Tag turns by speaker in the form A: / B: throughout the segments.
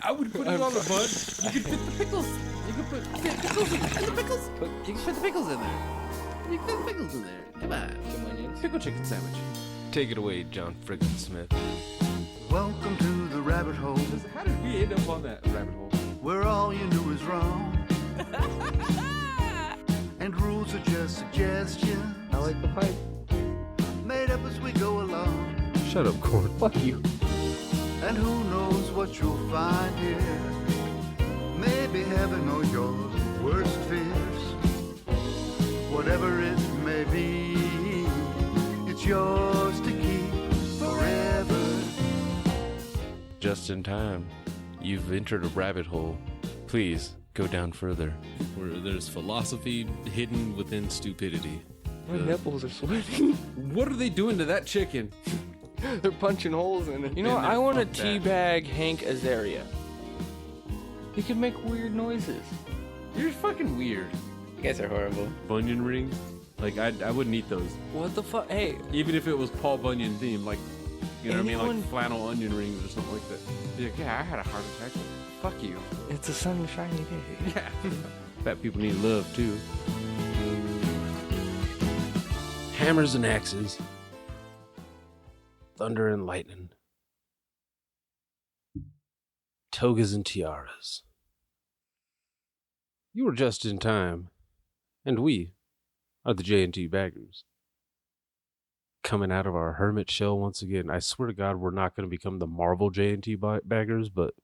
A: I would put it on the bun. You could fit the pickles. You could put pickles in the pickles. You can fit the pickles in there. You can fit the pickles in there. Come on.
B: Some onions.
A: Pickle chicken sandwich. Take it away, John Frickin Smith.
C: Welcome to the rabbit hole,
A: How did we end up on that rabbit hole?
C: where all you knew is wrong. And rules are just suggestions,
B: I like the pipe.
C: made up as we go along.
A: Shut up, Corn.
B: Fuck you.
C: And who knows what you'll find here. Maybe heaven or your worst fears. Whatever it may be, it's yours to keep forever.
A: Just in time. You've entered a rabbit hole. Please go down further. Where there's philosophy hidden within stupidity.
B: My nipples are sweating.
A: What are they doing to that chicken?
B: They're punching holes in it. You know what?
A: Been there,
B: I want to
A: fuck that.
B: teabag Hank Azaria. He can make weird noises.
A: You're fucking weird.
B: You guys are horrible.
A: Bunyan rings? Like, I wouldn't eat those.
B: What the fuck? Hey,
A: Even if it was Paul Bunyan themed, like, you know what I mean?
B: Anyone-
A: Like flannel onion rings or something like that. Be like, yeah, I had a heart attack. Fuck you.
B: it's a sunshiny day.
A: Yeah. Fat people need love, too. Hammers and axes. Thunder and lightning. Togas and tiaras. You were just in time. And we are the J&T Baggers. Coming out of our hermit shell once again. I swear to God, we're not going to become the Marvel J&T Baggers, but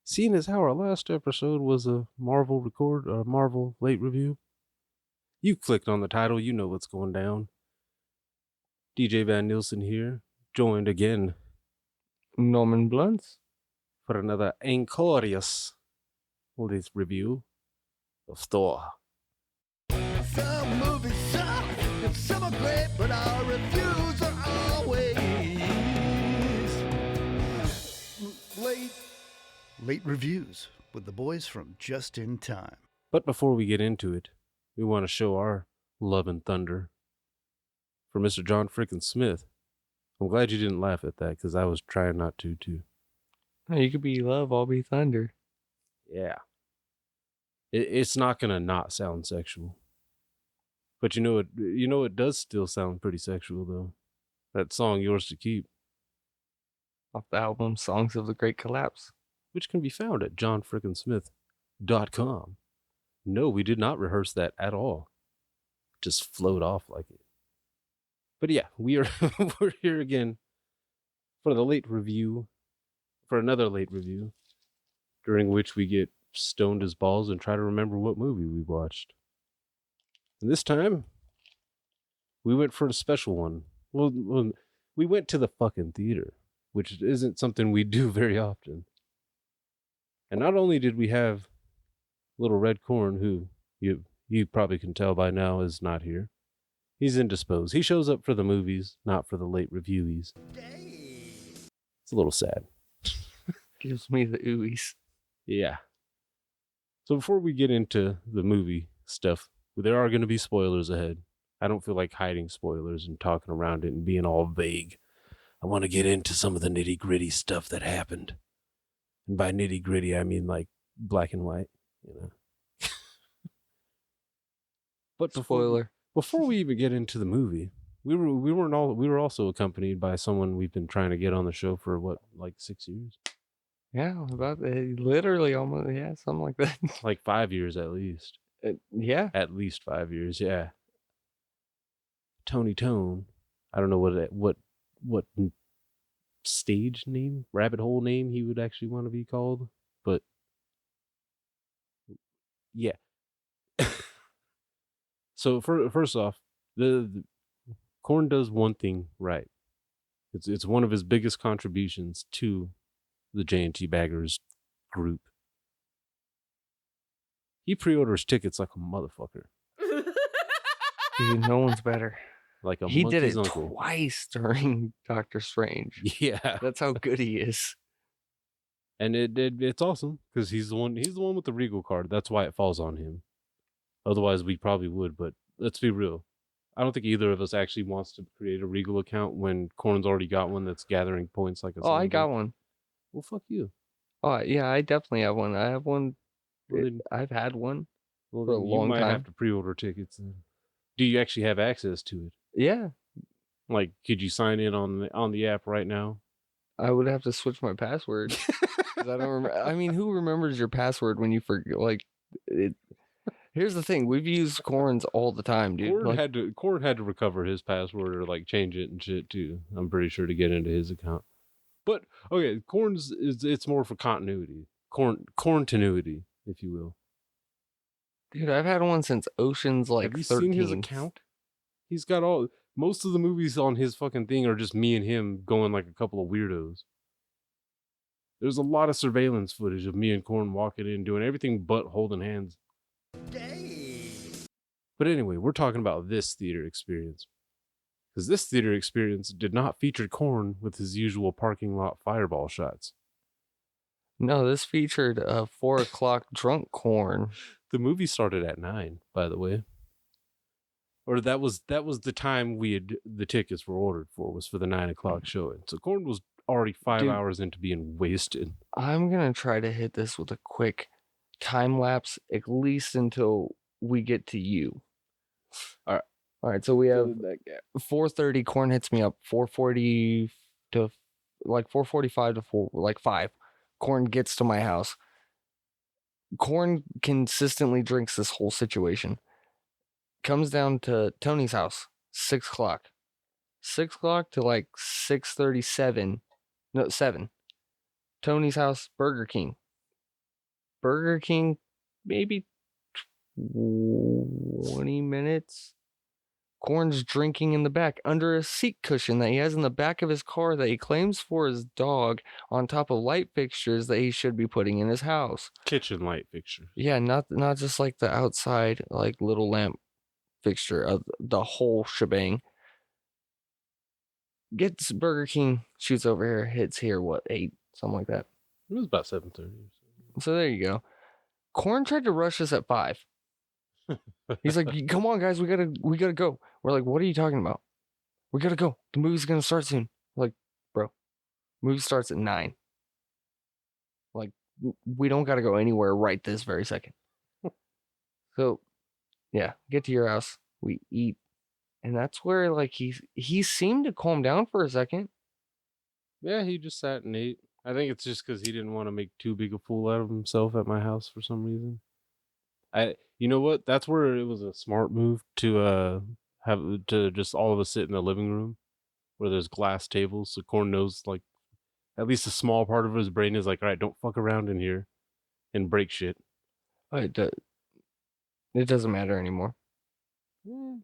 A: seeing as how our last episode was a Marvel Marvel late review, you clicked on the title, you know what's going down. DJ Van Nielsen here, joined again
B: Norman Blunts.
A: for another Anchorious latest review of Thor.
C: Some movies suck, and some are great, but our reviews are always late. Late reviews with the boys from Just in Time.
A: But before we get into it, we want to show our love and thunder for Mr. John Frickin Smith. I'm glad you didn't laugh at that, because I was trying not to, too.
B: Oh, you could be love, I'll be thunder.
A: Yeah. It's not going to not sound sexual. But you know it does still sound pretty sexual, though. That song, Yours to Keep,
B: Off the album Songs of the Great Collapse.
A: which can be found at johnfrickinsmith.com. No, we did not rehearse that at all. Just flowed off like it. But yeah, we're here again for the late review, for another late review, during which we get stoned as balls and try to remember what movie we watched. And this time, we went for a special one. Well, we went to the fucking theater, which isn't something we do very often. And not only did we have Little Red Corn, who you probably can tell by now is not here. He's indisposed. He shows up for the movies, not for the late reviewies. It's a little sad.
B: Gives me the oohies.
A: Yeah. So before we get into the movie stuff, there are going to be spoilers ahead. I don't feel like hiding spoilers and talking around it and being all vague. I want to get into some of the nitty gritty stuff that happened. And by nitty gritty, I mean like black and white, you know. But
B: Spoiler.
A: before we even get into the movie, we were also accompanied by someone we've been trying to get on the show for like 6 years,
B: Yeah, about literally almost, yeah, something like that.
A: like 5 years at least.
B: Yeah.
A: At least 5 years, yeah. Tony Tone. I don't know what stage name, rabbit hole name he would actually want to be called, but yeah. So first off, the Korn does one thing right. It's one of his biggest contributions to the J&T Baggers group. He pre-orders tickets like a motherfucker.
B: Dude, no one's better.
A: Like a
B: He did
A: monkey's
B: it
A: uncle.
B: twice during Doctor Strange.
A: Yeah.
B: That's how good he is.
A: And it's awesome because he's the one with the Regal card. That's why it falls on him. Otherwise, we probably would. But let's be real. I don't think either of us actually wants to create a Regal account when Korn's already got one that's gathering points like a.
B: Oh, I got one.
A: Well, fuck you.
B: Oh, yeah, I definitely have one. I have one.
A: Well, then,
B: I've had one
A: well,
B: for a
A: then you
B: long
A: might have
B: time.
A: to pre-order tickets. Then. Do you actually have access to it?
B: Yeah,
A: Like, could you sign in on the app right now?
B: I would have to switch my password. 'Cause I don't remember. I mean, who remembers your password when you forget? Like, it. Here's the thing: we've used corns all the time, dude.
A: Corn had to recover his password or like change it and shit too. I'm pretty sure to get into his account. But okay, Corn's is it's more for continuity, continuity, if you will.
B: Dude, I've had one since Ocean's
A: Have
B: like
A: you seen his
B: 13.
A: account? He's got most of the movies on his fucking thing are just me and him going like a couple of weirdos. There's a lot of surveillance footage of me and Corn walking in doing everything but holding hands.
C: Gay.
A: But anyway, we're talking about this theater experience. Because this theater experience did not feature Corn with his usual parking lot fireball shots.
B: No, this featured a 4 o'clock drunk corn.
A: The movie started at 9, by the way. Or that was the time the tickets were ordered for, was for the 9 o'clock showing. So Corn was already 5 hours into being wasted.
B: I'm gonna try to hit this with a quick time lapse, at least until we get to you.
A: All right.
B: All right. So we have 4:30. Corn hits me up. 4:40 to 4:45 to 5. Corn gets to my house. Corn consistently drinks this whole situation. Comes down to Tony's house. 6 o'clock. 6 o'clock to 6:37. No, 7. Tony's house. Burger King. Burger King, maybe 20 minutes. Corn's drinking in the back under a seat cushion that he has in the back of his car that he claims for his dog, on top of light fixtures that he should be putting in his house.
A: Kitchen light fixtures.
B: Yeah, not just like the outside little lamp fixture of the whole shebang. Gets Burger King, shoots over here, hits here, 8, something like that.
A: It was about 7:30.
B: So there you go. Corn tried to rush us at 5. He's like, "Come on, guys, we gotta go." We're like, "What are you talking about? We gotta go. The movie's gonna start soon." We're like, bro, movie starts at 9. Like, we don't gotta go anywhere right this very second. So, yeah, get to your house. We eat, and that's where he seemed to calm down for a second.
A: Yeah, he just sat and ate. I think it's just because he didn't want to make too big a fool out of himself at my house for some reason. You know what? That's where it was a smart move to have to just all of us sit in the living room where there's glass tables, so Corn knows at least a small part of his brain is like, all right, don't fuck around in here and break shit.
B: It doesn't matter anymore.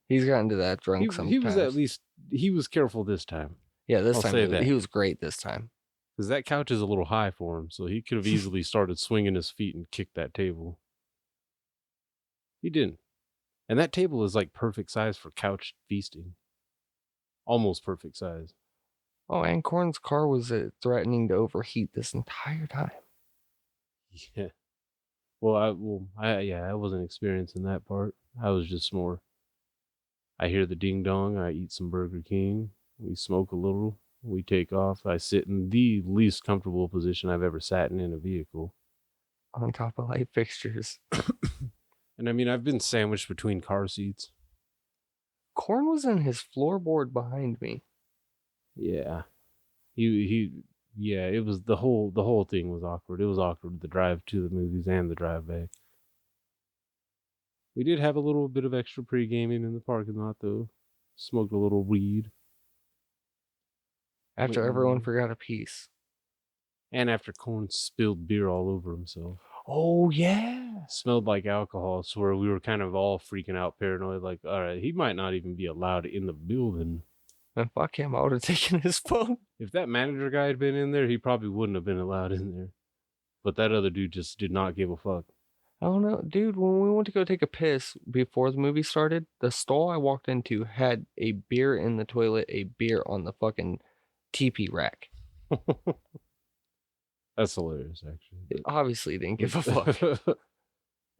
B: He's gotten to that drunk sometimes.
A: He was careful this time.
B: Yeah, this
A: I'll
B: time
A: say that.
B: He was great this time.
A: Because that couch is a little high for him, so he could have easily started swinging his feet and kicked that table. He didn't. And that table is perfect size for couch feasting. Almost perfect size.
B: Oh, and Corn's car was threatening to overheat this entire time.
A: Yeah. I wasn't experiencing that part. I was just more, I hear the ding dong, I eat some Burger King, we smoke a little, we take off, I sit in the least comfortable position I've ever sat in a vehicle.
B: On top of light fixtures.
A: And I mean, I've been sandwiched between car seats.
B: Corn was in his floorboard behind me.
A: Yeah. It was the whole thing was awkward. It was awkward, the drive to the movies and the drive back. We did have a little bit of extra pre-gaming in the parking lot though. Smoked a little weed.
B: After everyone forgot a piece.
A: And after Corn spilled beer all over himself.
B: Oh, yeah.
A: Smelled like alcohol, so where we were kind of all freaking out, paranoid, like, all right, he might not even be allowed in the building.
B: And fuck him, I would have taken his phone.
A: If that manager guy had been in there, he probably wouldn't have been allowed in there. But that other dude just did not give a fuck.
B: I don't know. Dude, when we went to go take a piss before the movie started, the stall I walked into had a beer in the toilet, a beer on the fucking teepee rack.
A: That's hilarious, actually.
B: It obviously didn't give a fuck.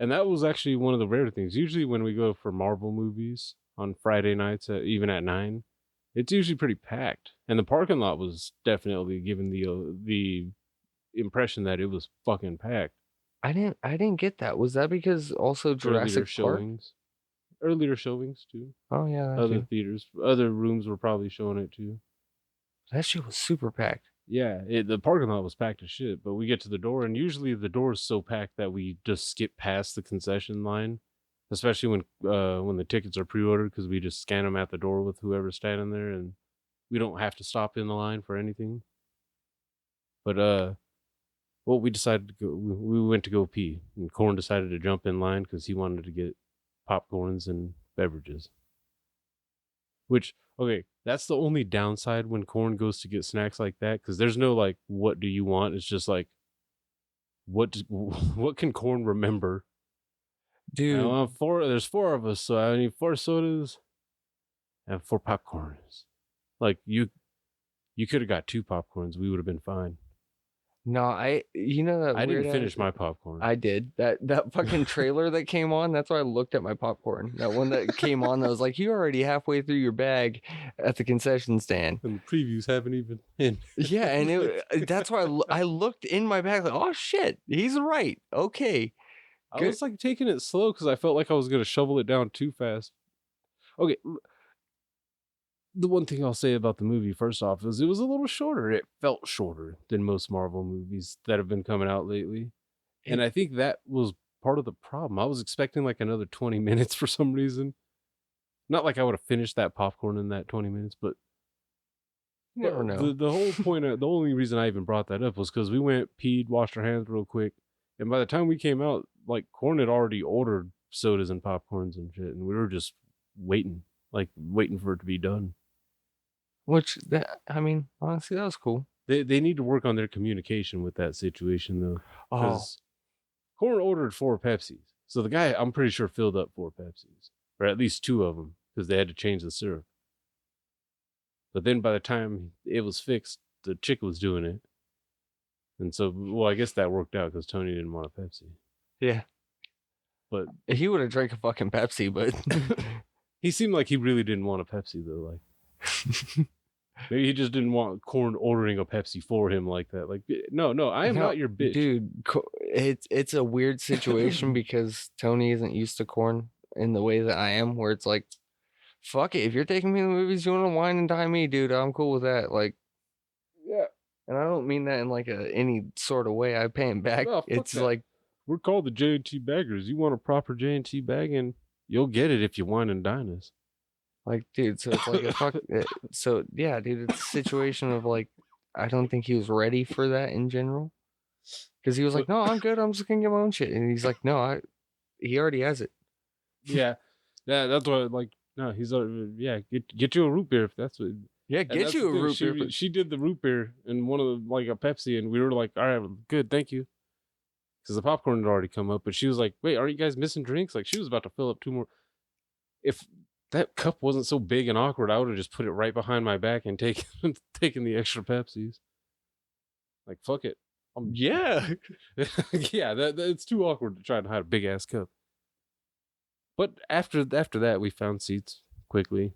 A: And that was actually one of the rare things. Usually when we go for Marvel movies on Friday nights, even at 9, it's usually pretty packed. And the parking lot was definitely given the impression that it was fucking packed.
B: I didn't get that. Was that because also
A: Earlier
B: Jurassic Park?
A: showings. Earlier showings too.
B: Oh yeah, that
A: Other
B: too.
A: theaters, other rooms were probably showing it too.
B: That shit was super packed.
A: Yeah, the parking lot was packed as shit, but we get to the door, and usually the door is so packed that we just skip past the concession line, especially when the tickets are pre-ordered, because we just scan them at the door with whoever's standing there, and we don't have to stop in the line for anything. But well, we decided to go. We went to go pee, and Corn decided to jump in line because he wanted to get popcorns and beverages. Which, okay, that's the only downside when Corn goes to get snacks like that, because there's no like, what do you want? It's just like, what can Corn remember?
B: Dude,
A: There's 4 of us, so I need 4 sodas and 4 popcorns. Like you could have got 2 popcorns, we would have been fine.
B: no, you know that
A: I
B: weird
A: didn't finish
B: ass-
A: my popcorn.
B: I did. That fucking trailer that came on, that's why I looked at my popcorn. That one that came on that was like, you're already halfway through your bag at the concession stand.
A: And the previews haven't even been.
B: Yeah, and that's why I looked in my bag like, oh shit, he's right. Okay.
A: I was like taking it slow because I felt like I was gonna shovel it down too fast. Okay, the one thing I'll say about the movie, first off, is it was a little shorter. It felt shorter than most Marvel movies that have been coming out lately. And I think that was part of the problem. I was expecting like another 20 minutes for some reason. Not like I would have finished that popcorn in that 20 minutes, but
B: You never know.
A: the whole point the only reason I even brought that up was because we went, peed, washed our hands real quick. And by the time we came out, like Corn had already ordered sodas and popcorns and shit. And we were just waiting for it to be done.
B: I mean, honestly, that was cool.
A: They need to work on their communication with that situation though.
B: Oh,
A: Because Corn ordered 4 Pepsis. So the guy, I'm pretty sure, filled up 4 Pepsis. Or at least 2 of them. Because they had to change the syrup. But then by the time it was fixed, the chick was doing it. And so, well, I guess that worked out because Tony didn't want a Pepsi.
B: yeah.
A: But
B: He would have drank a fucking Pepsi, but
A: he seemed like he really didn't want a Pepsi though. Like maybe he just didn't want Corn ordering a Pepsi for him like that. Like, no, I am not your bitch.
B: Dude, it's a weird situation because Tony isn't used to Corn in the way that I am, where it's like, fuck it, if you're taking me to the movies, you want to wine and dine me, dude, I'm cool with that. Like,
A: Yeah.
B: and I don't mean that in like any sort of way. I pay him back.
A: No, fuck
B: It's
A: that.
B: like,
A: We're called the J&T Baggers. You want a proper J&T bag, and you'll get it if you wine and dine us.
B: like, dude, so it's like a fuck. So yeah, dude, it's a situation of like, I don't think he was ready for that in general, because he was like, no, I'm good. I'm just gonna get my own shit, and he's like, no, he already has it.
A: Yeah, that's what. Like, no, he's get you a root beer if that's what.
B: Yeah,
A: And
B: get
A: that's
B: you
A: the
B: a
A: thing,
B: root beer.
A: She did the root beer and one of the, like a Pepsi, and we were like, all right, good, thank you. Because the popcorn had already come up, but she was like, wait, are you guys missing drinks? Like, she was about to fill up 2 more. If that cup wasn't so big and awkward, I would have just put it right behind my back and taken the extra Pepsis. Like, fuck it.
B: Yeah.
A: Yeah, it's too awkward to try to hide a big ass cup. But after that, we found seats quickly.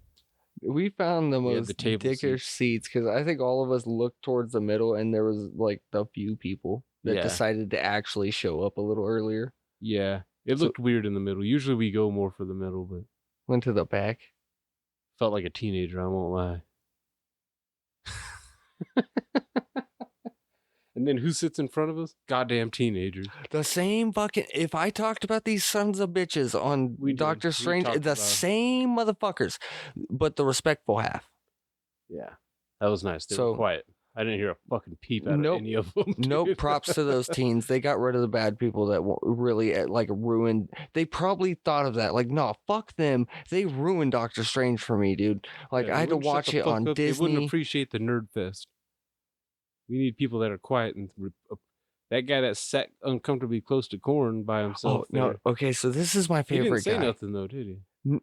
B: We found the
A: We had
B: most
A: the table
B: dickish seats because I think all of us looked towards the middle, and there was like the few people that
A: Yeah.
B: decided to actually show up a little earlier.
A: Yeah, it
B: So-
A: looked weird in the middle. Usually we go more for the middle, but
B: Went to the back.
A: felt like a teenager, I won't lie. And then who sits in front of us? Goddamn teenagers.
B: The same fucking. If I talked about these sons of bitches on
A: We did.
B: Doctor
A: We
B: Strange,
A: talked
B: the
A: about it.
B: same motherfuckers, but the respectful half.
A: Yeah, that was nice. They
B: So-
A: were quiet. I didn't hear a fucking peep out
B: Nope.
A: of any of them.
B: No
A: dude.
B: props to those teens. They got rid of the bad people that really like ruined. They probably thought of that. Like, no, fuck them. They ruined Doctor Strange for me, dude. Like,
A: Yeah,
B: I
A: they
B: had to
A: wouldn't shut
B: watch
A: the
B: it
A: fuck
B: on
A: up. They wouldn't
B: Disney.
A: appreciate the nerd fest. We need people that are quiet and that guy that sat uncomfortably close to Corn by himself.
B: Oh no.
A: there.
B: Okay, so this is my
A: He didn't
B: favorite
A: say
B: guy.
A: nothing though, did he?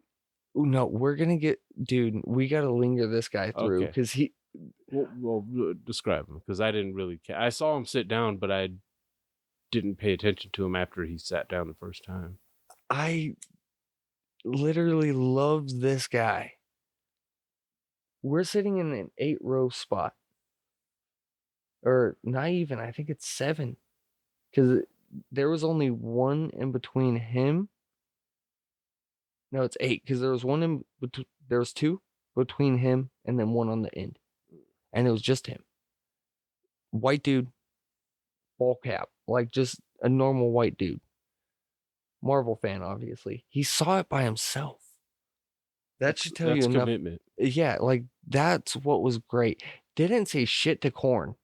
B: No, we're gonna get, dude. We gotta linger this guy through
A: Okay.
B: because he.
A: Well, describe him because I didn't really care. I saw him sit down, but I didn't pay attention to him after he sat down the first time.
B: I literally love this guy. We're sitting in an 8-row spot. or not even. I think it's 7, because there was only one in between him. No, it's 8, because there was one in between. There was 2 between him and then one on the end, and it was just him. White dude, ball cap, like just a normal white dude. Marvel fan, obviously. He saw it by himself. That should tell you
A: That's
B: enough.
A: commitment.
B: Yeah, like that's what was great. Didn't say shit to Korn.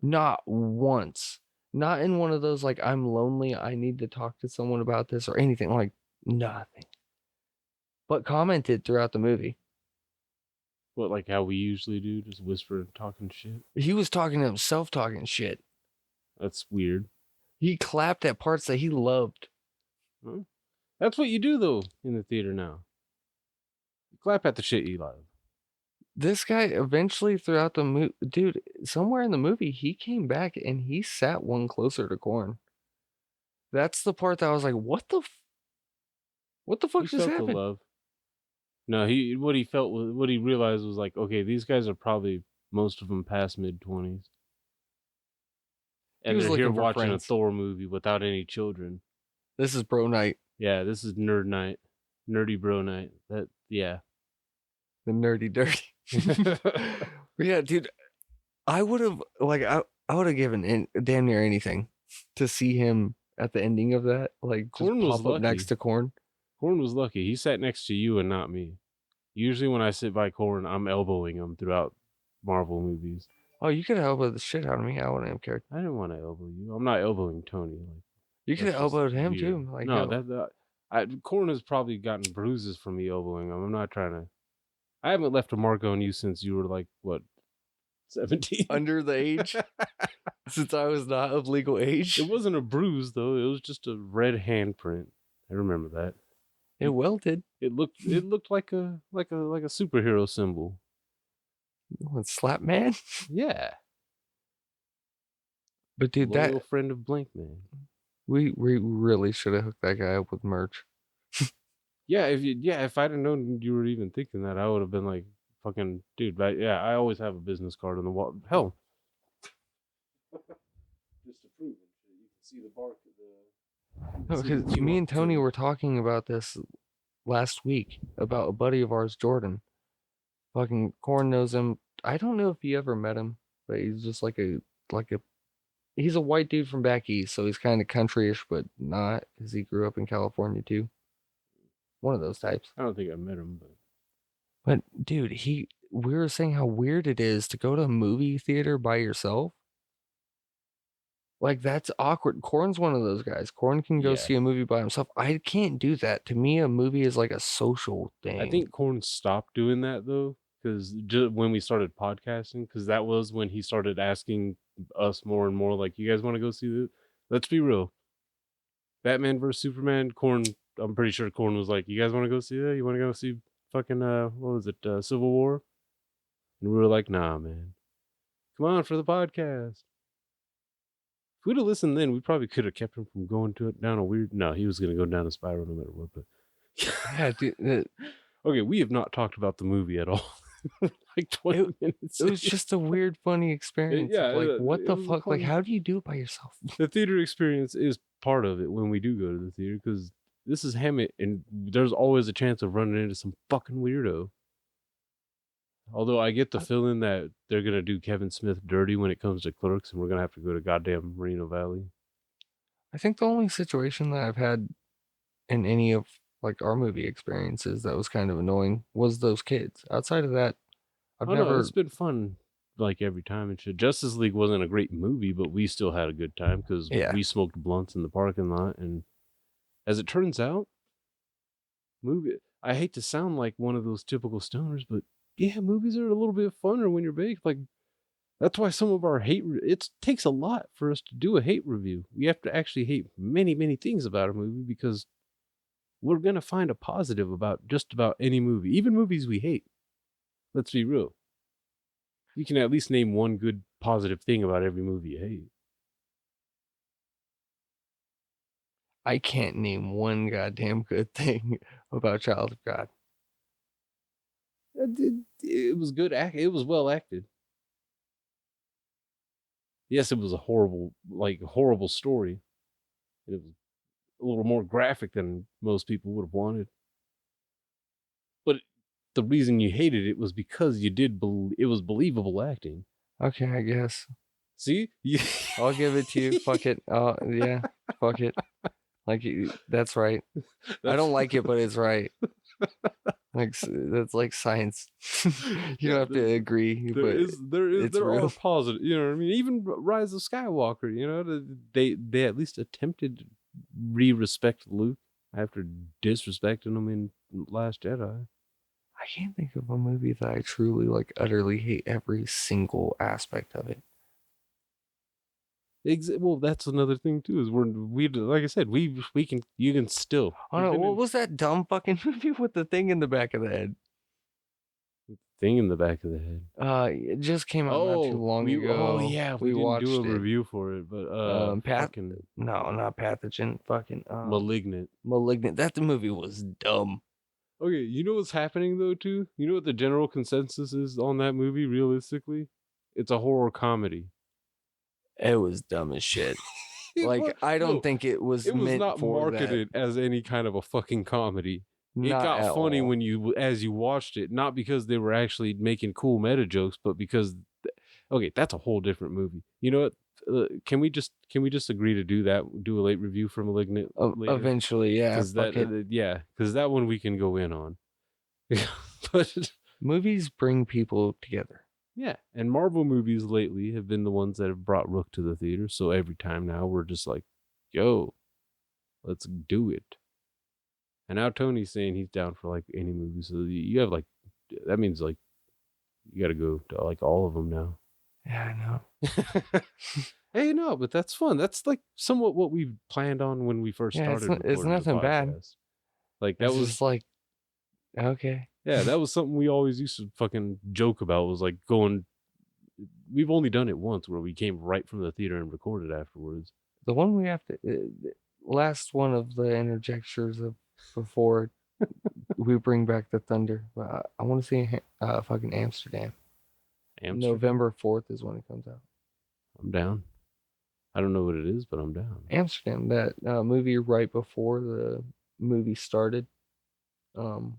B: Not once. Not in one of those like I'm lonely, I need to talk to someone about this or anything. Like nothing. But commented throughout the movie.
A: What, like how we usually do, just whisper talking shit?
B: He was talking to himself talking shit.
A: That's weird.
B: He clapped at parts that he loved.
A: Huh? That's what you do though in the theater now. You clap at the shit you love.
B: This guy eventually throughout the movie, dude, somewhere in the movie, he came back and he sat one closer to Korn. That's the part that I was like, what the fuck
A: He
B: just
A: felt the
B: happened?
A: love. No, what he felt was, what he realized was like, okay, these guys are probably most of them past mid-20s, and
B: was
A: they're here
B: looking for
A: watching
B: friends.
A: a Thor movie without any children.
B: This is bro night.
A: Yeah, this is nerd night, nerdy bro night. The
B: nerdy dirty. Yeah, dude, I would have I would have given damn near anything to see him at the ending of that, like just
A: Korn was
B: pop up next
A: lucky.
B: to Korn.
A: Korn was lucky. He sat next to you and not me. Usually when I sit by Korn, I'm elbowing him throughout Marvel movies.
B: Oh, you could have elbowed the shit out of me. I wouldn't have cared.
A: I didn't want to elbow you. I'm not elbowing Tony. Like,
B: You could have elbowed him
A: weird.
B: too. Like
A: no, Korn has probably gotten bruises from me elbowing him. I'm not trying to. I haven't left a mark on you since you were like what, 17?
B: under the age, since I was not of legal age.
A: It wasn't a bruise though. It was just a red handprint. I remember that.
B: It welted.
A: It looked like a superhero symbol.
B: What, Slap Man?
A: Yeah.
B: But dude,
A: Loyal friend of Blank Man.
B: we really should have hooked that guy up with merch.
A: Yeah, if I'd have known you were even thinking that, I would have been like, fucking dude. But yeah, I always have a business card on the wall. Hell, just to prove it, you can see the bark of the.
B: No, because me and Tony were talking about this last week about a buddy of ours, Jordan. Fucking Korn knows him. I don't know if he ever met him, but he's just like a he's a white dude from back east, so he's kind of countryish, but not because he grew up in California too. One of those types.
A: I don't think I met him,
B: But dude, we were saying how weird it is to go to a movie theater by yourself. Like that's awkward. Korn's one of those guys. Korn can go see a movie by himself. I can't do that. To me, a movie is like a social thing.
A: I think Korn stopped doing that though, because when we started podcasting, because that was when he started asking us more and more, like, you guys want to go see the? Let's be real. Batman vs Superman. Korn. I'm pretty sure Korn was like, you guys want to go see that? You want to go see fucking what was it? Civil War. And we were like, nah, man. Come on for the podcast. If we'd have listened then, we probably could have kept him from going down a weird. No, he was gonna go down a spiral no matter what. But
B: yeah, dude.
A: Okay, we have not talked about the movie at all. Like 20 minutes.
B: It was just a weird, funny experience.
A: Yeah,
B: like what the fuck?
A: funny.
B: Like, how do you do it by yourself?
A: The theater experience is part of it when we do go to the theater, because this is Hammett, and there's always a chance of running into some fucking weirdo. Although I get the feeling that they're gonna do Kevin Smith dirty when it comes to Clerks, and we're gonna have to go to goddamn Moreno Valley.
B: I think the only situation that I've had in any of like our movie experiences that was kind of annoying was those kids. Outside of that, I've never.
A: No, it's been fun, like every time and shit. Justice League wasn't a great movie, but we still had a good time because we smoked blunts in the parking lot, and as it turns out, I hate to sound like one of those typical stoners, but yeah, movies are a little bit funner when you're baked. Like, that's why some of our it takes a lot for us to do a hate review. We have to actually hate many, many things about a movie, because we're going to find a positive about just about any movie, even movies we hate. Let's be real. You can at least name one good positive thing about every movie you hate.
B: I can't name one goddamn good thing about Child of God.
A: It was good. It was well acted. Yes, it was a horrible story. It was a little more graphic than most people would have wanted. But the reason you hated it was because you did it was believable acting.
B: Okay, I guess.
A: See?
B: I'll give it to you. Fuck it. Yeah. Fuck it. Like, that's right. I don't like it, but it's right. Like, that's like science. You don't have to agree, but it's
A: there
B: real.
A: are positive, you know what I mean? Even Rise of Skywalker, you know, they at least attempted to respect Luke after disrespecting him in Last Jedi.
B: I can't think of a movie that I truly like utterly hate every single aspect of it.
A: Well, that's another thing too. Is we like I said, you can still.
B: Oh no, what was that dumb fucking movie with the thing in the back of the head?
A: Thing in the back of the head.
B: It just came out not too long ago.
A: Oh yeah, we didn't do a review for it, but
B: no, not Pathogen. Fucking
A: Malignant.
B: Malignant. That movie was dumb.
A: Okay, you know what's happening though too? You know what the general consensus is on that movie? Realistically, it's a horror comedy.
B: It was dumb as shit. Like, I don't think it was meant
A: not
B: for
A: marketed as any kind of a fucking comedy. It got funny when as you watched it, not because they were actually making cool meta jokes, but because okay, that's a whole different movie. You know what? Can we just agree to do that? Do a late review for Malignant later?
B: Eventually, yeah.
A: Because that one we can go in on. But
B: movies bring people together.
A: Yeah, and Marvel movies lately have been the ones that have brought Rook to the theater. So every time now we're just like, yo, let's do it. And now Tony's saying he's down for like any movie. So you have like, that means like, you got to go to like all of them now.
B: Yeah, I know.
A: Hey, no, but that's fun. That's like somewhat what we planned on when we first started.
B: It's nothing bad.
A: Like that was
B: just like, okay.
A: Yeah, that was something we always used to fucking joke about, was like going. We've only done it once where we came right from the theater and recorded afterwards.
B: The one we have to, last one of the interjectures of before we bring back the thunder. But I want to see fucking Amsterdam. November 4th is when it comes out.
A: I'm down. I don't know what it is, but I'm down.
B: Amsterdam, that movie right before the movie started.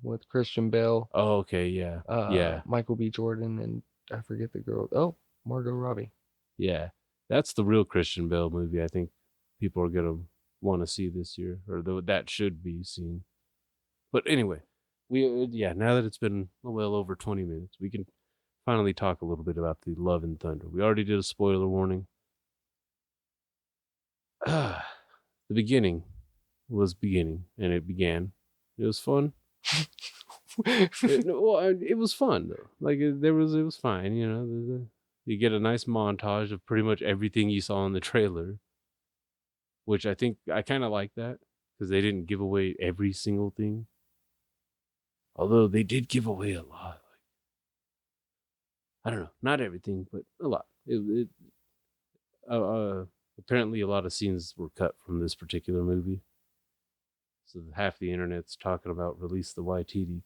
B: With Christian Bale.
A: Oh, okay, yeah. Yeah.
B: Michael B. Jordan, and I forget the girl. Oh, Margot Robbie.
A: Yeah. That's the real Christian Bale movie I think people are going to want to see this year, or that should be seen. But anyway, now that it's been well over 20 minutes, we can finally talk a little bit about the Love and Thunder. We already did a spoiler warning. The beginning was beginning, and it began. It was fun. It was fun though. Like it was fine. You know, you get a nice montage of pretty much everything you saw in the trailer, which I think I kind of like that because they didn't give away every single thing. Although they did give away a lot. Like, I don't know, not everything, but a lot. Apparently a lot of scenes were cut from this particular movie. So half the internet's talking about release the YTD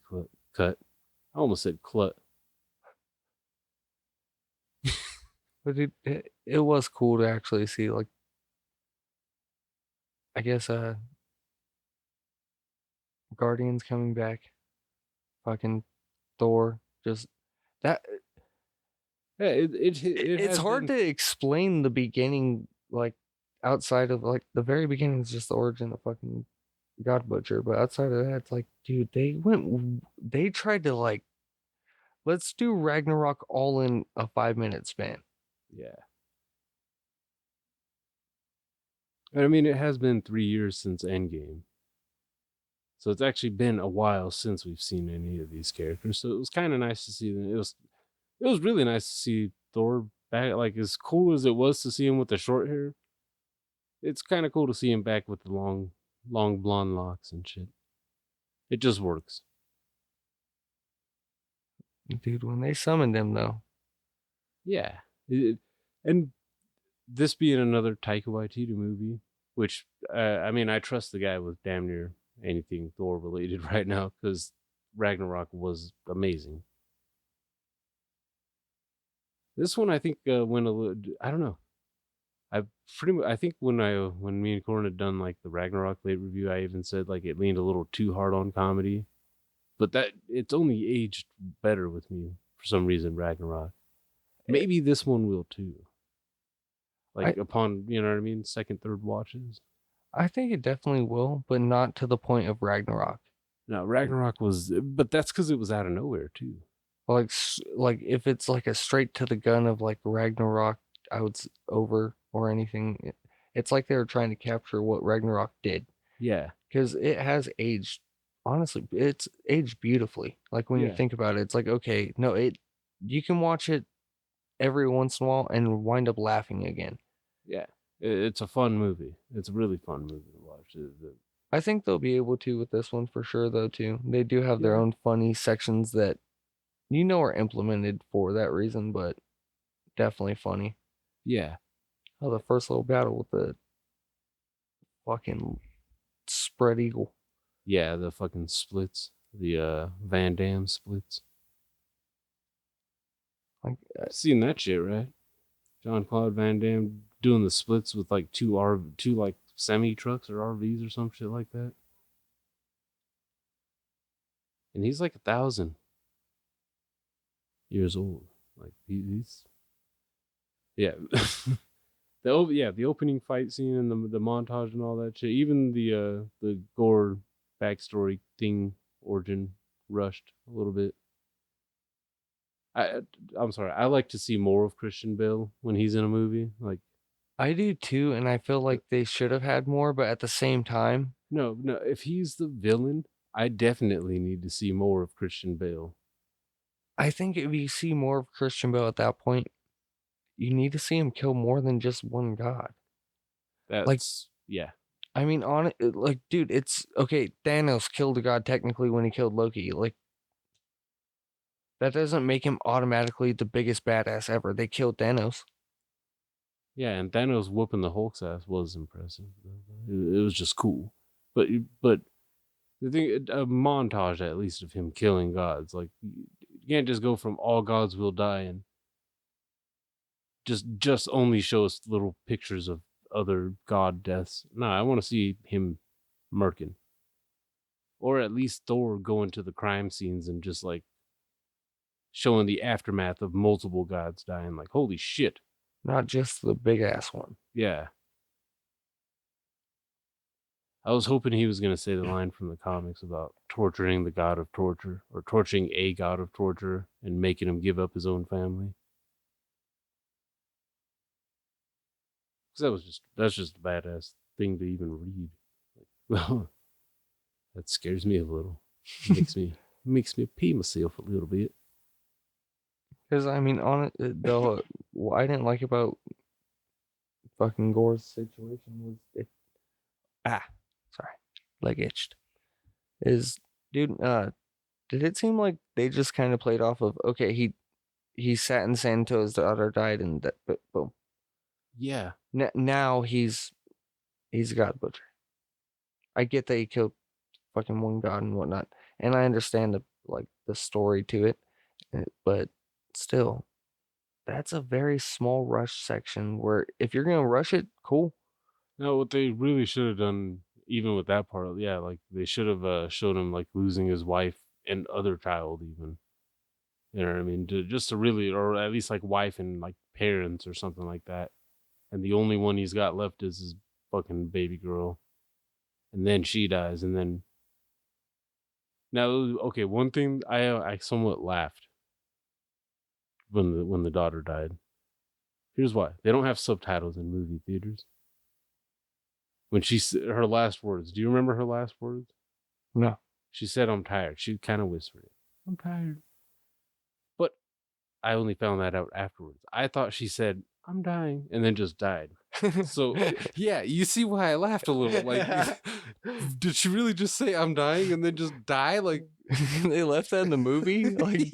A: cut. I almost said clut.
B: But it was cool to actually see, like, I guess Guardians coming back. Fucking Thor. Just that.
A: Yeah,
B: it's hard to explain the beginning, like, outside of, like, the very beginning is just the origin of fucking God Butcher, but outside of that, it's like, dude, they tried to, like, let's do Ragnarok all in a 5-minute span.
A: Yeah. I mean, it has been 3 years since Endgame. So it's actually been a while since we've seen any of these characters. So it was kind of nice to see them. It was really nice to see Thor back. Like, as cool as it was to see him with the short hair, it's kind of cool to see him back with the long blonde locks and shit. It just works.
B: Dude, when they summoned him, though.
A: Yeah. And this being another Taika Waititi movie, which, I mean, I trust the guy with damn near anything Thor related right now, because Ragnarok was amazing. This one, I think, went a little, I don't know. I think when me and Corin had done like the Ragnarok late review, I even said like it leaned a little too hard on comedy, but that it's only aged better with me for some reason. Ragnarok, maybe this one will too. Like upon you know what I mean, second, third watches.
B: I think it definitely will, but not to the point of Ragnarok.
A: No, Ragnarok was, but that's because it was out of nowhere too.
B: Like if it's like a straight to the gun of like Ragnarok, I would over or anything. It's like they were trying to capture what Ragnarok did.
A: Yeah,
B: because it has aged. Honestly, it's aged beautifully. Like when you think about it, it's like okay, no, you can watch it every once in a while and wind up laughing again.
A: Yeah, it's a fun movie. It's a really fun movie to watch.
B: I think they'll be able to with this one for sure, though. Too, they do have their own funny sections that are implemented for that reason, but definitely funny.
A: Yeah.
B: Oh, the first little battle with the fucking spread eagle.
A: Yeah, the fucking splits, the Van Damme splits.
B: Like,
A: seen that shit, right? Jean-Claude Van Damme doing the splits with like two like semi trucks or RVs or some shit like that. And he's like 1,000 years old. Like he's yeah. The opening fight scene and the montage and all that shit. Even the gore backstory thing origin rushed a little bit. I'm sorry. I like to see more of Christian Bale when he's in a movie. Like
B: I do too, and I feel like they should have had more, but at the same time,
A: no. If he's the villain, I definitely need to see more of Christian Bale.
B: I think if you see more of Christian Bale at that point, you need to see him kill more than just one god.
A: Yeah.
B: I mean, dude, it's okay. Thanos killed a god technically when he killed Loki. Like, that doesn't make him automatically the biggest badass ever. They killed Thanos.
A: Yeah, and Thanos whooping the Hulk's ass was impressive. It was just cool, but the thing, a montage at least of him killing gods. Like you can't just go from all gods will die and just only show us little pictures of other god deaths. No, I want to see him murking, or at least Thor going to the crime scenes and just like showing the aftermath of multiple gods dying. Like holy shit.
B: Not just the big ass one.
A: Yeah. I was hoping he was going to say the line from the comics about torturing the god of torture or torturing a god of torture and making him give up his own family. Because that's just a badass thing to even read. Like, that scares me a little. Makes me pee myself a little bit.
B: Because I mean, on it, though, what I didn't like about fucking Gore's situation was sorry, leg itched. Dude, did it seem like they just kind of played off of okay, he sat in sand until his daughter died and that boom.
A: Yeah.
B: Now he's a god butcher. I get that he killed fucking one god and whatnot, and I understand the story to it, but still, that's a very small rush section where if you're gonna rush it, cool.
A: No, what they really should have done, even with that part, yeah, like they should have showed him like losing his wife and other child, even. You know what I mean? Just to really, or at least like wife and like parents or something like that. And the only one he's got left is his fucking baby girl. And then she dies, and then now, okay, one thing I somewhat laughed when the daughter died. Here's why: they don't have subtitles in movie theaters. When her last words, do you remember her last words?
B: No.
A: She said, "I'm tired." She kind of whispered it. "I'm tired," but I only found that out afterwards. I thought she said, "I'm dying," and then just died. So yeah, you see why I laughed a little. Like, did she really just say "I'm dying" and then just die? Like
B: they left that in the movie. Like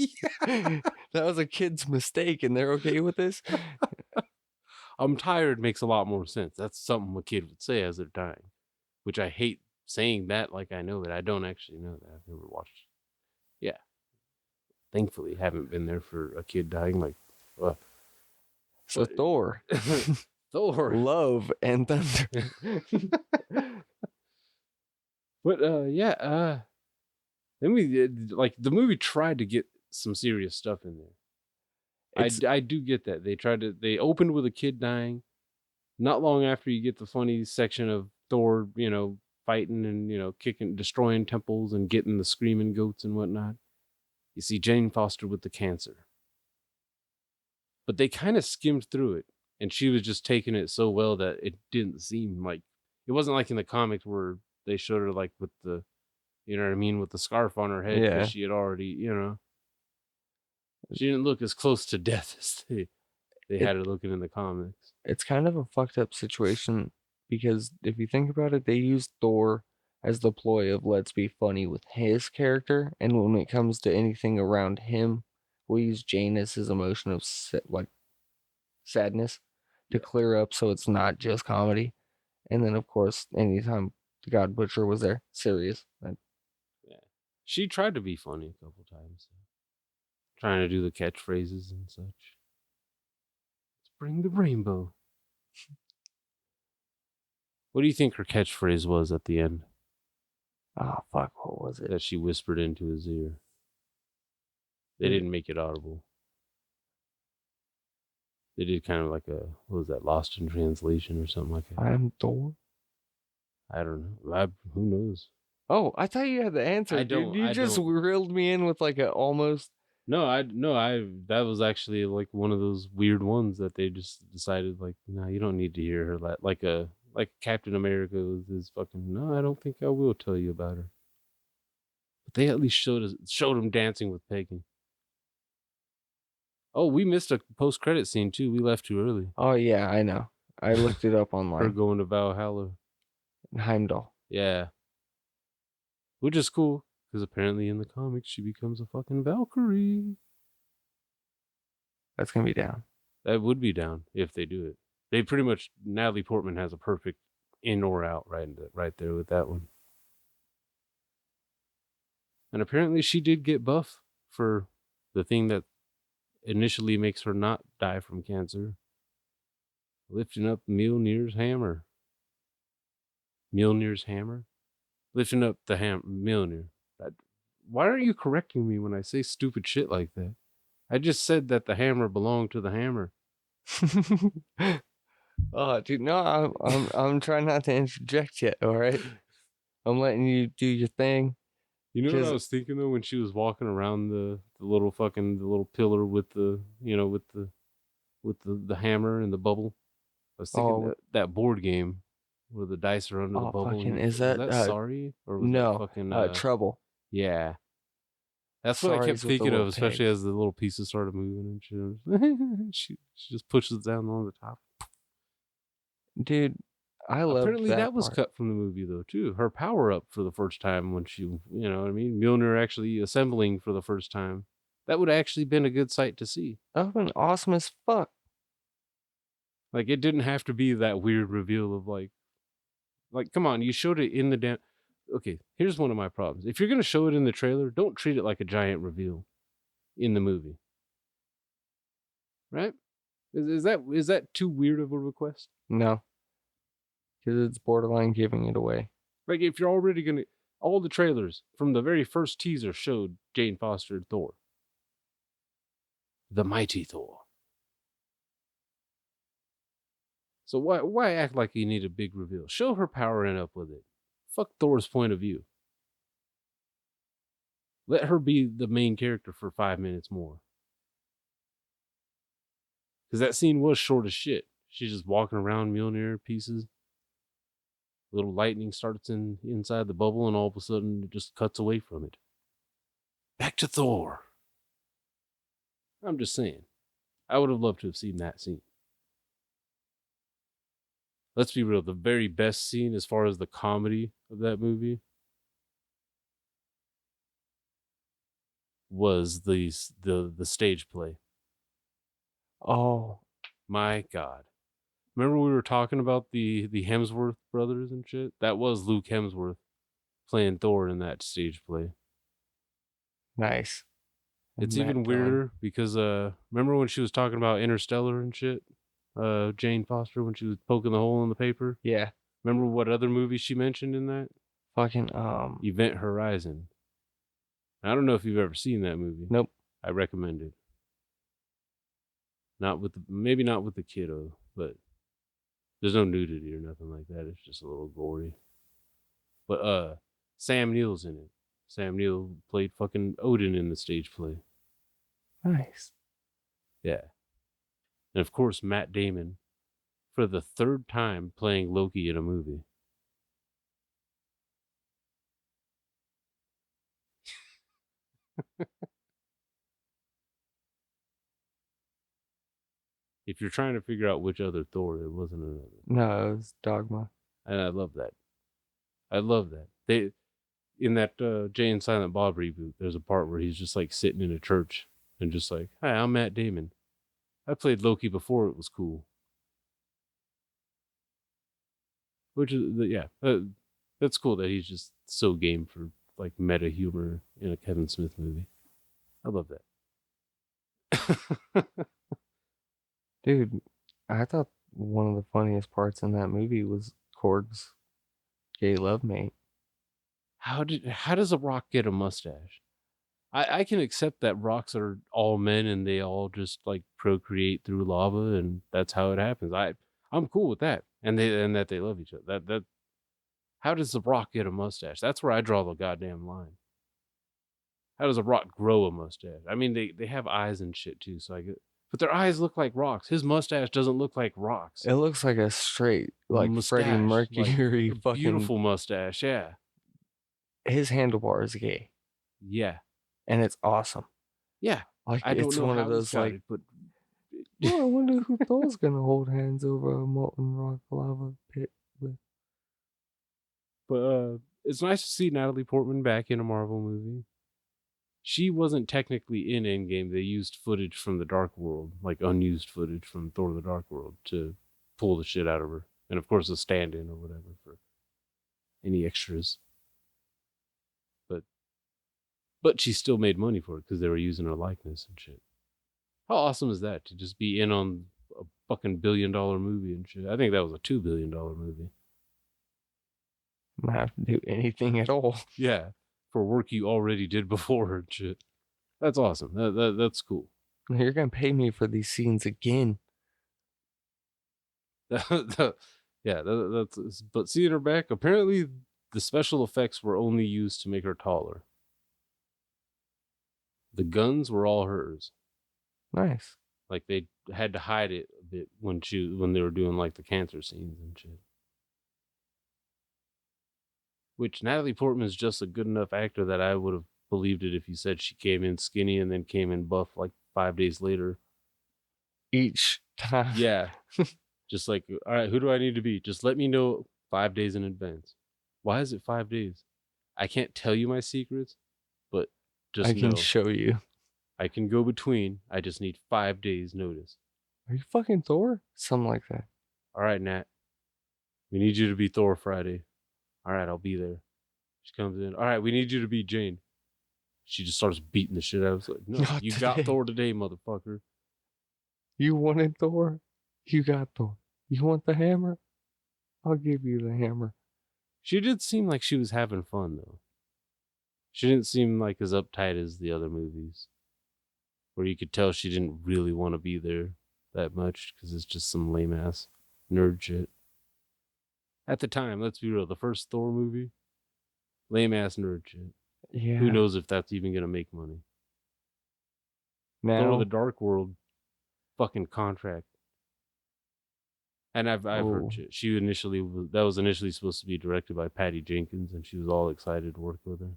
A: yeah.
B: That was a kid's mistake, and they're okay with this.
A: "I'm tired" makes a lot more sense. That's something a kid would say as they're dying, which I hate saying that. Like I know that I don't actually know that. I've never watched. Yeah, thankfully, haven't been there for a kid dying. Like,
B: so Thor.
A: Thor.
B: Love and Thunder.
A: But then we did, like, the movie tried to get some serious stuff in there. I do get that. They opened with a kid dying. Not long after you get the funny section of Thor, fighting and, kicking, destroying temples and getting the screaming goats and whatnot. You see Jane Foster with the cancer. But they kind of skimmed through it, and she was just taking it so well that it didn't seem like, it wasn't like in the comics where they showed her like with the, you know what I mean, with the scarf on her head, because
B: Yeah.
A: she had already, she didn't look as close to death as they had her looking in the comics.
B: It's kind of a fucked up situation because if you think about it, they used Thor as the ploy of let's be funny with his character, and when it comes to anything around him, we use Jane as his emotion of sadness to clear up so it's not just comedy. And then of course, anytime the God Butcher was there, serious.
A: Yeah, she tried to be funny a couple times, trying to do the catchphrases and such. Let's bring the rainbow. What do you think her catchphrase was at the end?
B: Oh fuck, what was it?
A: That she whispered into his ear. They didn't make it audible. They did kind of like a, what was that, Lost in Translation or something like that.
B: I'm Thor.
A: I don't know. Who knows?
B: Oh, I thought you had the answer. Dude. You just reeled me in with like a almost.
A: No, that was actually like one of those weird ones that they just decided like, no, you don't need to hear her like Captain America with his fucking, no, I don't think I will tell you about her. But they at least showed him dancing with Peggy. Oh, we missed a post-credit scene too. We left too early.
B: Oh yeah, I know. I looked it up online.
A: Her going to Valhalla.
B: Heimdall.
A: Yeah. Which is cool, because apparently in the comics she becomes a fucking Valkyrie.
B: That's gonna be down.
A: That would be down if they do it. They pretty much, Natalie Portman has a perfect in or out right there with that one. And apparently she did get buff for the thing that initially makes her not die from cancer. Lifting up Mjolnir's hammer. Lifting up the Mjolnir. Why aren't you correcting me when I say stupid shit like that? I just said that the hammer belonged to the hammer.
B: Oh, dude, no, I'm trying not to interject yet. All right, I'm letting you do your thing.
A: You know what I was thinking though when she was walking around the little pillar with the with the hammer and the bubble. I was thinking that board game where the dice are under the bubble.
B: Fucking,
A: was that Sorry? Or was
B: no,
A: that fucking
B: Trouble.
A: Yeah. That's what I kept thinking of, especially as the little pieces started moving and shit. she just pushes down on the top.
B: Dude, I love
A: Apparently that was cut from the movie though too. Her power up for the first time when she, you know what I mean? Mjolnir actually assembling for the first time. That would have actually been a good sight to see.
B: That would have been awesome as fuck.
A: Like it didn't have to be that weird reveal of like come on, you showed it in the damn. Okay, here's one of my problems. If you're gonna show it in the trailer, don't treat it like a giant reveal in the movie. Right? Is that too weird of a request?
B: No. Because it's borderline giving it away.
A: Like if you're already gonna, all the trailers from the very first teaser showed Jane Foster and Thor. The mighty Thor. So why act like you need a big reveal? Show her powering up with it. Fuck Thor's point of view. Let her be the main character for 5 minutes more. Because that scene was short as shit. She's just walking around Mjolnir pieces. Little lightning starts inside the bubble and all of a sudden it just cuts away from it. Back to Thor. I'm just saying. I would have loved to have seen that scene. Let's be real, the very best scene as far as the comedy of that movie was the stage play.
B: Oh.
A: My God. Remember we were talking about the Hemsworth brothers and shit? That was Luke Hemsworth playing Thor in that stage play.
B: Nice.
A: It's even weirder because remember when she was talking about Interstellar and shit? Jane Foster when she was poking the hole in the paper.
B: Yeah.
A: Remember what other movie she mentioned in that?
B: Fucking
A: Event Horizon. I don't know if you've ever seen that movie.
B: Nope.
A: I recommend it. Maybe not with the kiddo, but there's no nudity or nothing like that. It's just a little gory. But Sam Neill's in it. Sam Neill played fucking Odin in the stage play.
B: Nice.
A: Yeah. And of course, Matt Damon for the third time playing Loki in a movie. If you're trying to figure out which other Thor, it wasn't another.
B: No, it was Dogma.
A: And I love that. I love that. They in that Jay and Silent Bob reboot, there's a part where he's just like sitting in a church and just like, "Hi, I'm Matt Damon. I played Loki before it was cool." Which is that's cool that he's just so game for like meta humor in a Kevin Smith movie. I love that.
B: Dude, I thought one of the funniest parts in that movie was Korg's gay love mate.
A: How does a rock get a mustache? I can accept that rocks are all men and they all just like procreate through lava and that's how it happens. I'm cool with that. And that they love each other. That how does the rock get a mustache? That's where I draw the goddamn line. How does a rock grow a mustache? I mean they have eyes and shit too, so I get, but their eyes look like rocks. His mustache doesn't look like rocks.
B: It looks like a straight, like Freddie
A: Mustache,
B: Mercury
A: like,
B: fucking.
A: beautiful mustache, yeah.
B: His handlebar is gay.
A: Yeah.
B: And it's awesome.
A: Yeah.
B: Like
A: I don't
B: it's
A: know
B: one
A: how
B: of those like.
A: it, but
B: Oh, I wonder who Thor's gonna hold hands over a molten rock lava pit with.
A: But it's nice to see Natalie Portman back in a Marvel movie. She wasn't technically in Endgame. They used footage from the Dark World, like unused footage from Thor: The Dark World, to pull the shit out of her, and of course a stand-in or whatever for any extras. But she still made money for it because they were using her likeness and shit. How awesome is that to just be in on a fucking $1 billion movie and shit? I think that was a $2 billion movie.
B: Not have to do anything at all.
A: Yeah, for work you already did before and shit. That's awesome. That's cool.
B: You're gonna pay me for these scenes again.
A: Yeah, that's. But seeing her back, apparently the special effects were only used to make her taller. The guns were all hers.
B: Nice.
A: Like they had to hide it a bit when they were doing like the cancer scenes and shit. Which Natalie Portman is just a good enough actor that I would have believed it if you said she came in skinny and then came in buff like 5 days later.
B: Each time.
A: Yeah. Just like, all right, who do I need to be? Just let me know 5 days in advance. Why is it 5 days? I can't tell you my secrets, but just
B: I can
A: know.
B: show you.
A: I can go between. I just need 5 days notice.
B: Are you fucking Thor? Something like that.
A: All right, Nat. We need you to be Thor Friday. All right, I'll be there. She comes in. All right, we need you to be Jane. She just starts beating the shit out of us. Like, no,
B: Not
A: you
B: today.
A: got Thor today, motherfucker.
B: You wanted Thor? You got Thor. You want the hammer? I'll give you the hammer.
A: She did seem like she was having fun, though. She didn't seem like as uptight as the other movies, where you could tell she didn't really want to be there that much because it's just some lame ass nerd shit. At the time, let's be real, the first Thor movie, lame ass nerd shit.
B: Yeah.
A: Who knows if that's even gonna make money?
B: Now,
A: Thor: The Dark World, fucking contract. And I've heard shit. That was initially supposed to be directed by Patty Jenkins, and she was all excited to work with her.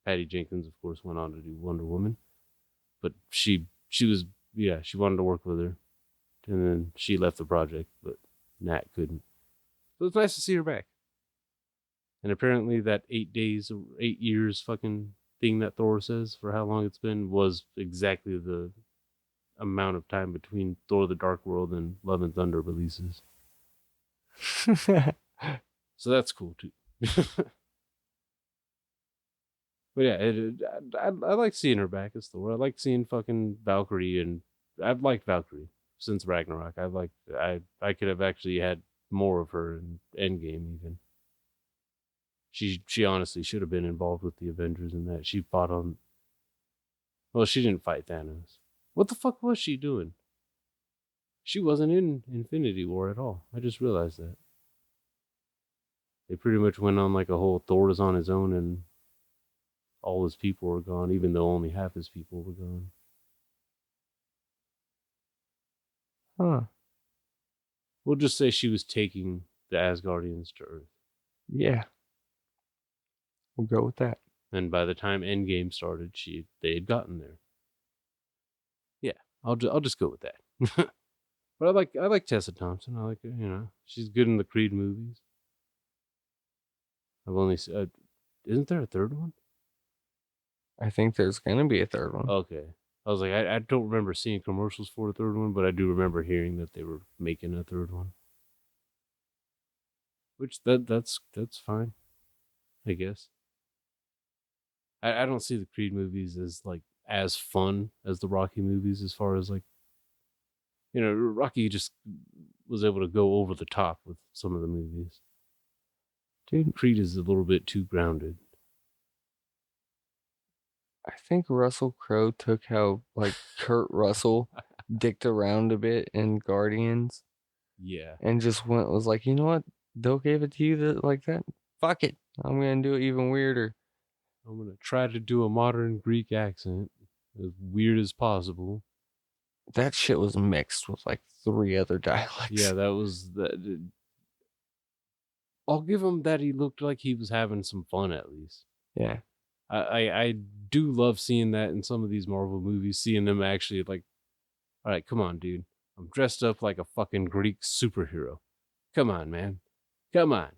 A: Patty Jenkins, of course, went on to do Wonder Woman, but she wanted to work with her, and then she left the project, but Nat couldn't. So it's nice to see her back. And apparently that 8 years fucking thing that Thor says for how long it's been was exactly the amount of time between Thor: The Dark World and Love and Thunder releases. So that's cool too. But yeah, I like seeing her back as Thor. I like seeing fucking Valkyrie, and I've liked Valkyrie. since Ragnarok. I could have actually had more of her in Endgame even. She honestly should have been involved with the Avengers in that. She fought on. Well, she didn't fight Thanos. What the fuck was she doing? She wasn't in Infinity War at all. I just realized that. They pretty much went on like a whole Thor is on his own and all his people were gone, even though only half his people were gone.
B: Huh.
A: We'll just say she was taking the Asgardians to Earth.
B: Yeah. We'll go with that.
A: And by the time Endgame started, they had gotten there. Yeah, I'll just go with that. But I like Tessa Thompson. I like her, you know. She's good in the Creed movies. I've only isn't there a third one?
B: I think there's gonna be a third one.
A: Okay. I was like, I don't remember seeing commercials for a third one, but I do remember hearing that they were making a third one. Which that's fine, I guess. I don't see the Creed movies as like as fun as the Rocky movies as far as like, you know, Rocky just was able to go over the top with some of the movies.
B: Dude,
A: Creed is a little bit too grounded.
B: I think Russell Crowe took how like Kurt Russell dicked around a bit in Guardians
A: Yeah.
B: and just was like, you know what? They'll give it to you like that. Fuck it. I'm gonna do it even weirder.
A: I'm gonna try to do a modern Greek accent as weird as possible.
B: That shit was mixed with like 3 other dialects.
A: Yeah, that was that. I'll give him that he looked like he was having some fun at least.
B: Yeah.
A: I do love seeing that in some of these Marvel movies, seeing them actually like, all right, come on, dude. I'm dressed up like a fucking Greek superhero. Come on, man. Come on.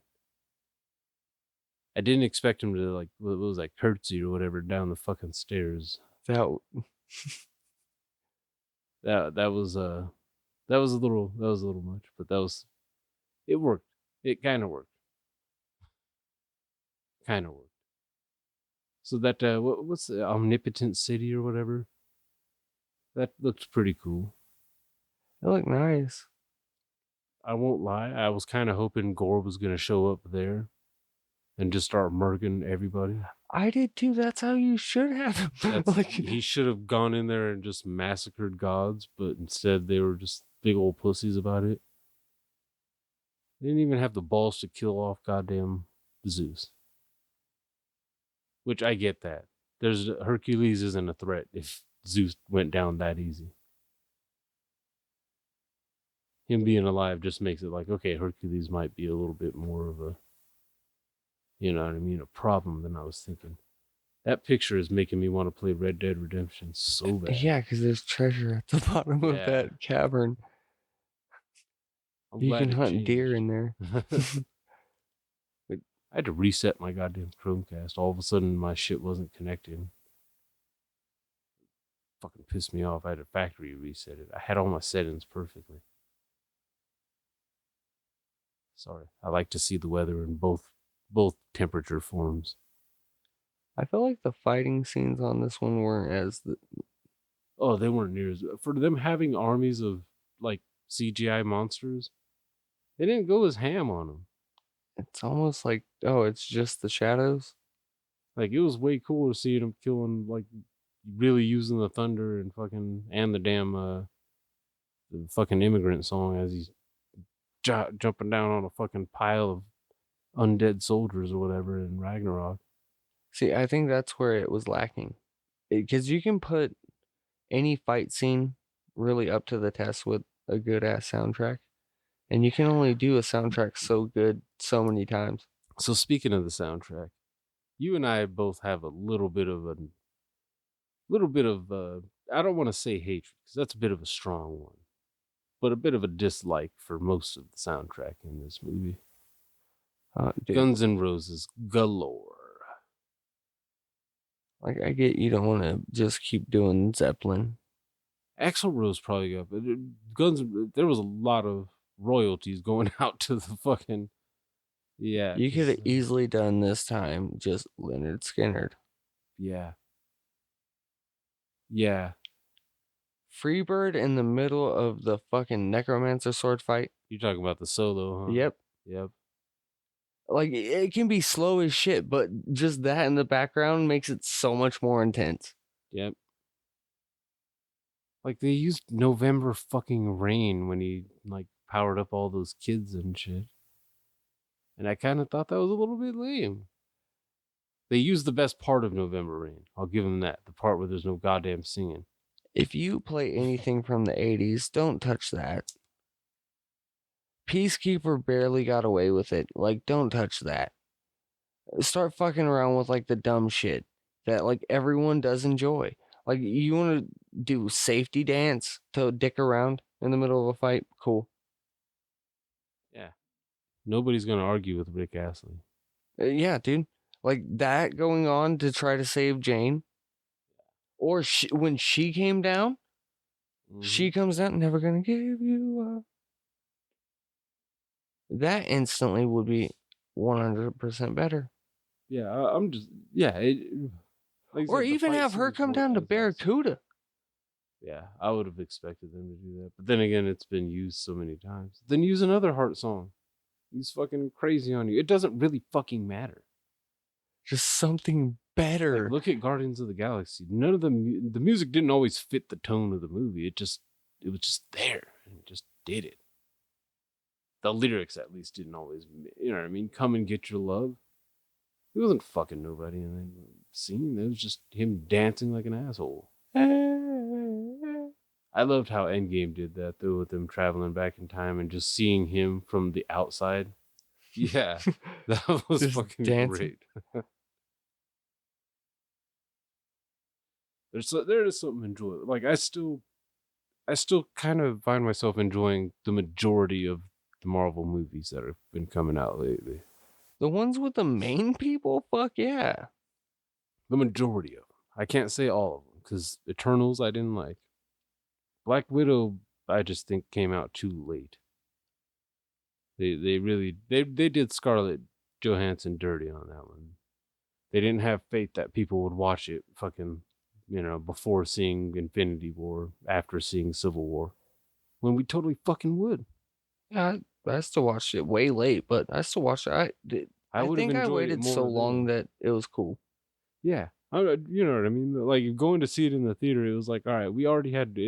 A: I didn't expect him to like, what was that, curtsy or whatever down the fucking stairs.
B: That
A: That was a little much, but it worked. It kind of worked. Kind of worked. So that what's the Omnipotent City or whatever? That looked pretty cool.
B: it looked nice.
A: I won't lie. I was kind of hoping Gore was gonna show up there and just start murking everybody.
B: I did too. That's how you should have.
A: He should have gone in there and just massacred gods, but instead they were just big old pussies about it. They didn't even have the balls to kill off goddamn Zeus. Which I get that. Hercules isn't a threat if Zeus went down that easy. Him being alive just makes it like, okay, Hercules might be a little bit more of a, you know what I mean, a problem than I was thinking. That picture is making me want to play Red Dead Redemption so bad.
B: Yeah, because there's treasure at the bottom of that cavern. You can hunt deer in there.
A: I had to reset my goddamn Chromecast. All of a sudden, my shit wasn't connecting. Fucking pissed me off. I had to factory reset it. I had all my settings perfectly. Sorry. I like to see the weather in both temperature forms.
B: I feel like the fighting scenes on this one weren't as
A: Oh, they weren't near as for them having armies of like CGI monsters. They didn't go as ham on them.
B: It's almost like, oh, it's just the shadows.
A: Like it was way cooler seeing them killing, like really using the thunder and the damn the fucking immigrant song as he's jumping down on a fucking pile of undead soldiers or whatever in Ragnarok.
B: See, I think that's where it was lacking, because you can put any fight scene really up to the test with a good ass soundtrack, and you can only do a soundtrack so good so many times.
A: So speaking of the soundtrack, you and I both have a little bit of I don't want to say hatred because that's a bit of a strong one, but a bit of a dislike for most of the soundtrack in this movie. Guns N' Roses galore.
B: Like, I get you don't want to just keep doing Zeppelin.
A: Axl Rose probably got, but there was a lot of royalties going out to the fucking, yeah.
B: You could have easily done this time just Leonard Skinner.
A: Yeah. Yeah.
B: Freebird in the middle of the fucking necromancer sword fight.
A: You're talking about the solo, huh?
B: Yep.
A: Yep.
B: Like, it can be slow as shit, but just that in the background makes it so much more intense.
A: Yep. Like they used November fucking rain when he like powered up all those kids and shit. And I kind of thought that was a little bit lame. They used the best part of November Rain. I'll give them that. The part where there's no goddamn singing.
B: If you play anything from the 80s, don't touch that. Peacekeeper barely got away with it. Like, don't touch that. Start fucking around with like the dumb shit that like everyone does enjoy. Like, you want to do safety dance to dick around in the middle of a fight? Cool.
A: Yeah. Nobody's going to argue with Rick Astley.
B: Yeah, dude. Like, that going on to try to save Jane. Or when she came down, she comes down, never gonna give you up. That instantly would be 100% better.
A: Yeah, I'm just, yeah. Like
B: Or even have her come down to Barracuda.
A: Yeah, I would have expected them to do that. But then again, it's been used so many times. Then use another Heart song. Use fucking Crazy on You. It doesn't really fucking matter.
B: Just something better.
A: Like, look at Guardians of the Galaxy. None of the music didn't always fit the tone of the movie. It was just there and it just did it. The lyrics at least didn't always, you know what I mean? Come and get your love. He wasn't fucking nobody in that scene. It was just him dancing like an asshole. I loved how Endgame did that though, with them traveling back in time and just seeing him from the outside. Yeah, that was
B: Just
A: fucking
B: dancing.
A: great. There is something enjoyable. Like I still kind of find myself enjoying the majority of the Marvel movies that have been coming out lately.
B: The ones with the main people? Fuck yeah.
A: The majority of them. I can't say all of them because Eternals I didn't like. Black Widow I just think came out too late. They really did Scarlett Johansson dirty on that one. They didn't have faith that people would watch it fucking, before seeing Infinity War, after seeing Civil War, when we totally fucking would.
B: Yeah, I still watched it way late, but I still watched it. I
A: would have
B: think I
A: enjoyed it
B: waited
A: more
B: so long
A: then.
B: that it was cool.
A: Yeah. You know what I mean? Like going to see it in the theater, it was like, all right,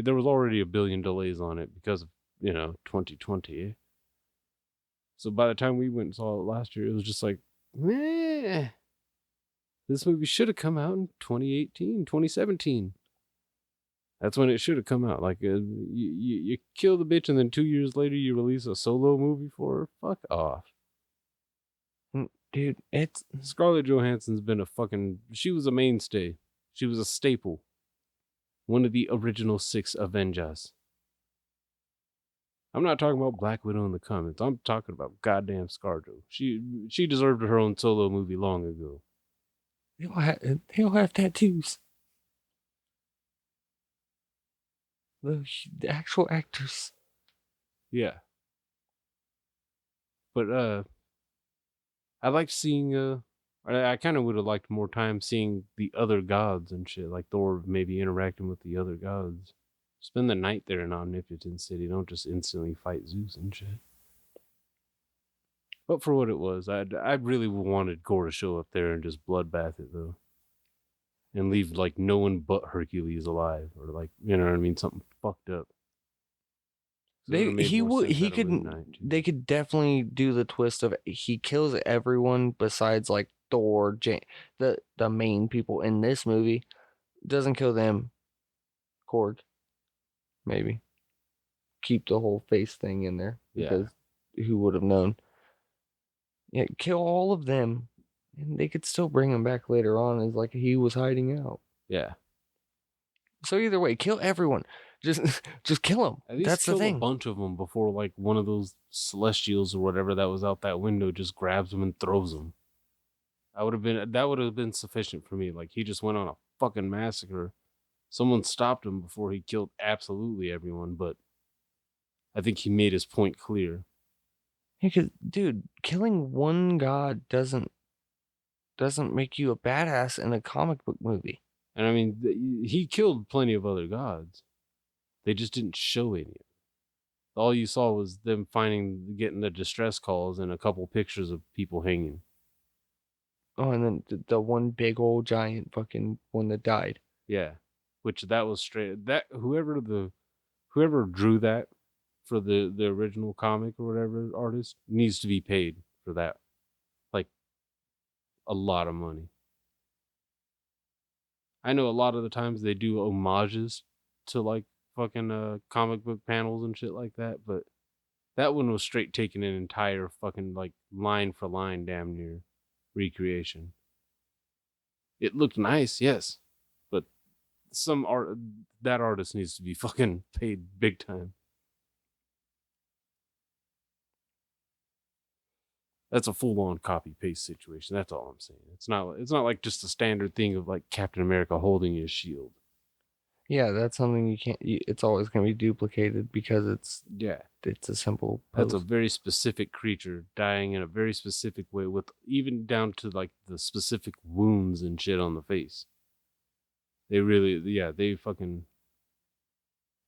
A: there was already a billion delays on it because of, 2020. So by the time we went and saw it last year, it was just like, meh. This movie should have come out in 2018, 2017. That's when it should have come out. Like, you kill the bitch and then 2 years later you release a solo movie for her? Fuck off.
B: Dude,
A: Scarlett Johansson's been she was a mainstay. She was a staple. One of the original 6 Avengers. I'm not talking about Black Widow in the comments. I'm talking about goddamn ScarJo. She deserved her own solo movie long ago.
B: they all have tattoos. The actual actors.
A: Yeah. But I liked seeing I kind of would have liked more time seeing the other gods and shit, like Thor maybe interacting with the other gods. Spend the night there in Omnipotent City. Don't just instantly fight Zeus and shit. But for what it was, I really wanted Gore to show up there and just bloodbath it though, and leave like no one but Hercules alive, or like, you know what I mean, something fucked up. So
B: They could definitely do the twist of he kills everyone besides like Thor, the main people in this movie. Doesn't kill them. Korg. Maybe. Keep the whole face thing in there. Because who would have known? Yeah, kill all of them. And they could still bring him back later on as like he was hiding out.
A: Yeah.
B: So either way, kill everyone. Just kill them.
A: At least
B: that's
A: kill
B: the thing.
A: a bunch of them before like one of those Celestials or whatever that was out that window just grabs them and throws them. That would have been sufficient for me. Like he just went on a fucking massacre. Someone stopped him before he killed absolutely everyone, but I think he made his point clear.
B: Because, dude, killing one god doesn't make you a badass in a comic book movie.
A: And I mean, he killed plenty of other gods. They just didn't show any of it. All you saw was them getting the distress calls and a couple pictures of people hanging.
B: Oh, and then the one big old giant fucking one that died.
A: Yeah, which that was straight. That whoever drew that for the original comic or whatever artist needs to be paid for that, like a lot of money. I know a lot of the times they do homages to like fucking comic book panels and shit like that, but that one was straight taking an entire fucking like line for line damn near recreation. It looked nice, yes, but that artist needs to be fucking paid big time. That's a full on copy paste situation. That's all I'm saying. It's not like just a standard thing of like Captain America holding his shield.
B: Yeah, that's something you can't. It's always going to be duplicated because
A: Yeah,
B: it's a simple
A: that's a
B: pose.
A: very specific creature dying in a very specific way, with even down to like the specific wounds and shit on the face. They really, yeah, they fucking.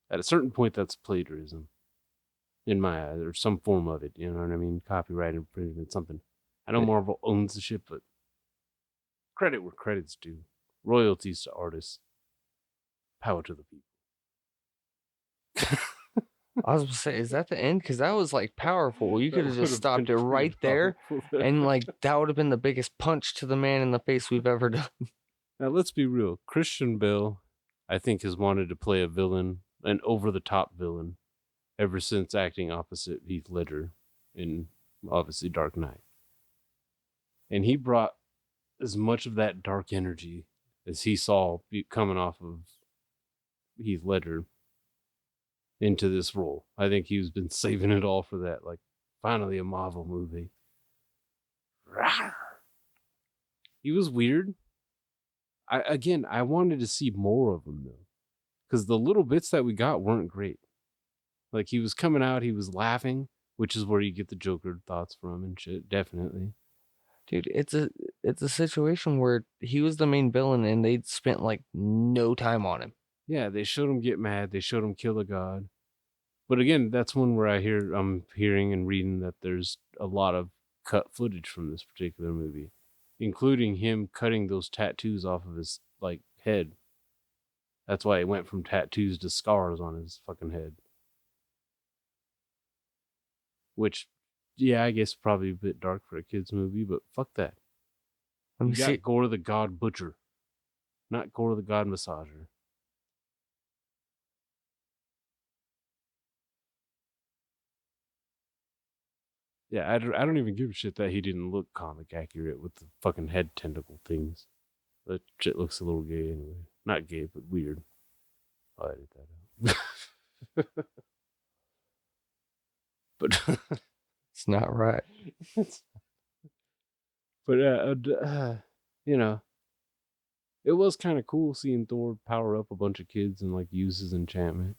A: At a certain point, that's plagiarism, in my eyes, or some form of it. You know what I mean? Copyright infringement, something. I know Marvel owns the shit, but credit where credit's due. Royalties to artists. Power to the people.
B: I was gonna say, is that the end? Because that was like powerful. You
A: That
B: could have just
A: would've
B: stopped
A: been
B: it right
A: pretty
B: there,
A: powerful.
B: and like that would have been the biggest punch to the man in the face we've ever done.
A: Now let's be real. Christian Bale, I think, has wanted to play a villain, an over-the-top villain, ever since acting opposite Heath Ledger in obviously Dark Knight. And he brought as much of that dark energy as he saw coming off of Heath Ledger into this role. I think he's been saving it all for that. Like, finally a Marvel movie. He was weird. I wanted to see more of him though, because the little bits that we got weren't great. Like, he was coming out, he was laughing, which is where you get the Joker thoughts from and shit. Definitely.
B: Dude, it's a situation where he was the main villain and they'd spent like no time on him.
A: Yeah, they showed him get mad. They showed him kill a god. But again, that's one where I'm hearing and reading that there's a lot of cut footage from this particular movie, including him cutting those tattoos off of his like head. That's why it went from tattoos to scars on his fucking head. Which, yeah, I guess probably a bit dark for a kids movie, but fuck that.
B: Let
A: You
B: me
A: got
B: see.
A: Gore the God Butcher, not Gore the God Massager. Yeah, I don't even give a shit that he didn't look comic accurate with the fucking head tentacle things. That shit looks a little gay anyway. Not gay, but weird. I'll edit that out. But
B: It's not right.
A: but you know, it was kind of cool seeing Thor power up a bunch of kids and like use his enchantment,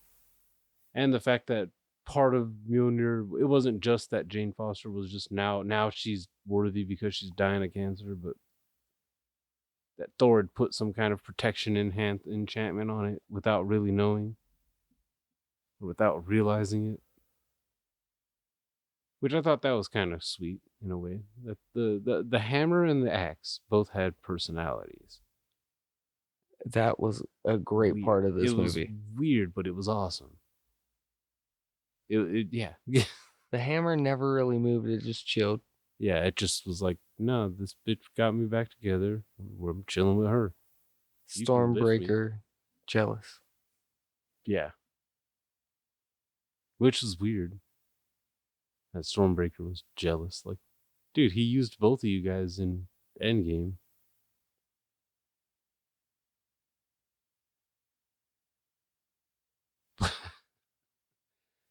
A: and the fact that part of Mjolnir, it wasn't just that Jane Foster was just now she's worthy because she's dying of cancer, but that Thor had put some kind of protection enchantment on it without really knowing, or without realizing it. Which I thought that was kind of sweet in a way. That the hammer and the axe both had personalities.
B: That was a great
A: Weird.
B: part of this
A: It was
B: movie.
A: weird, but it was awesome. Yeah.
B: The hammer never really moved, it just chilled.
A: Yeah, it just was like, no, this bitch got me back together. I'm chilling with her. You can lift me.
B: Stormbreaker, jealous.
A: Yeah. Which is weird. That Stormbreaker was jealous. Like, dude, he used both of you guys in Endgame.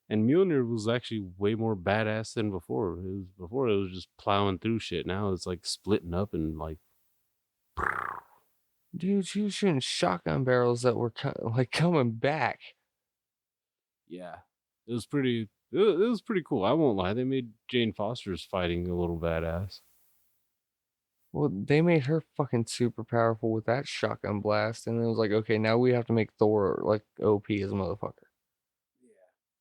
A: And Mjolnir was actually way more badass than before. Before it was just plowing through shit. Now it's like splitting up and like.
B: Dude, she was shooting shotgun barrels that were like coming back.
A: Yeah, it was pretty. It was pretty cool. I won't lie. They made Jane Foster's fighting a little badass.
B: Well, they made her fucking super powerful with that shotgun blast, and it was like, okay, now we have to make Thor like OP as a motherfucker.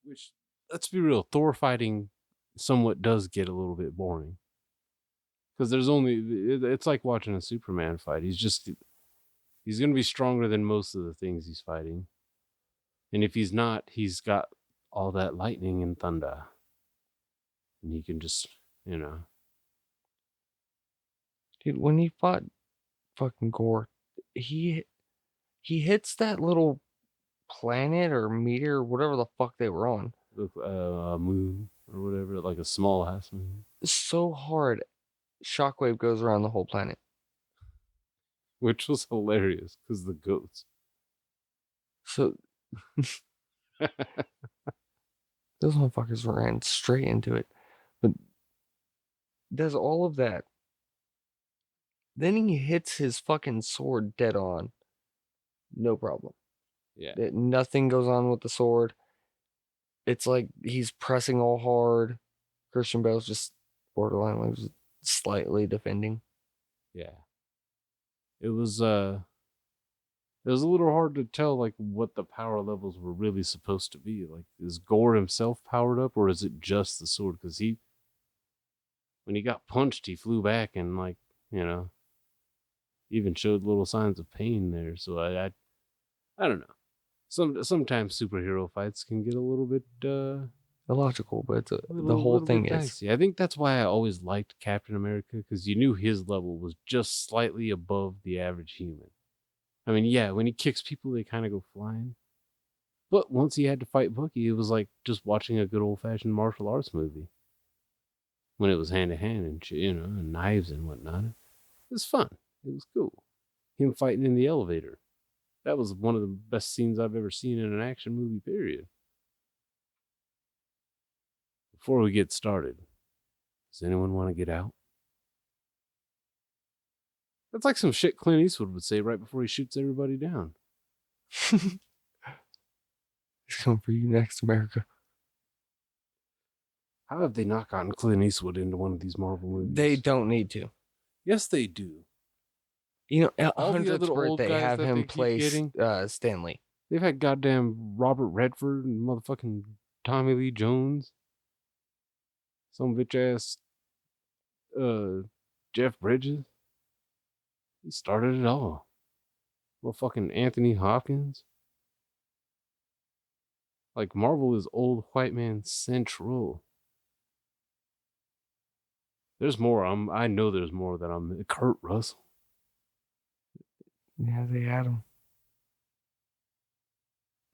A: Which, let's be real, Thor fighting somewhat does get a little bit boring. Because there's only, it's like watching a Superman fight. He's going to be stronger than most of the things he's fighting. And if he's not, he's got all that lightning and thunder. And he can just, you know.
B: Dude, when he fought fucking Gore, he hits that little planet or meteor, whatever the fuck they were on,
A: Moon or whatever, like a small ass moon.
B: so hard, shockwave goes around the whole planet.
A: Which was hilarious because the goats.
B: So those motherfuckers ran straight into it. But does all of that. Then he hits his fucking sword dead on. No problem.
A: Yeah.
B: Nothing goes on with the sword. It's like he's pressing all hard. Christian Bale's just borderline like just slightly defending.
A: Yeah. It was a little hard to tell like what the power levels were really supposed to be. Like, is Gore himself powered up, or is it just the sword? Because when he got punched, he flew back and, like, you know, even showed little signs of pain there. So I don't know. Sometimes superhero fights can get a little bit
B: Illogical, but the whole thing is
A: dicey. I think that's why I always liked Captain America, because you knew his level was just slightly above the average human. I mean, yeah, when he kicks people, they kind of go flying. But once he had to fight Bucky, it was like just watching a good old-fashioned martial arts movie. When it was hand-to-hand and shit, you know, and knives and whatnot. It was fun. It was cool. Him fighting in the elevator. That was one of the best scenes I've ever seen in an action movie, period. Before we get started, does anyone want to get out? That's like some shit Clint Eastwood would say right before he shoots everybody down.
B: he's coming for you next, America.
A: How have they not gotten Clint Eastwood into one of these Marvel movies?
B: They don't need to.
A: Yes, they do.
B: You know,
A: All the
B: 100th
A: other old
B: birthday,
A: guys
B: have
A: that they
B: him
A: keep
B: play
A: getting.
B: Stanley.
A: They've had goddamn Robert Redford and motherfucking Tommy Lee Jones. Some bitch ass Jeff Bridges. He started it all. Motherfucking Anthony Hopkins. Like, Marvel is old white man central. There's more. I know there's more that I'm Kurt Russell.
B: Yeah, they had him.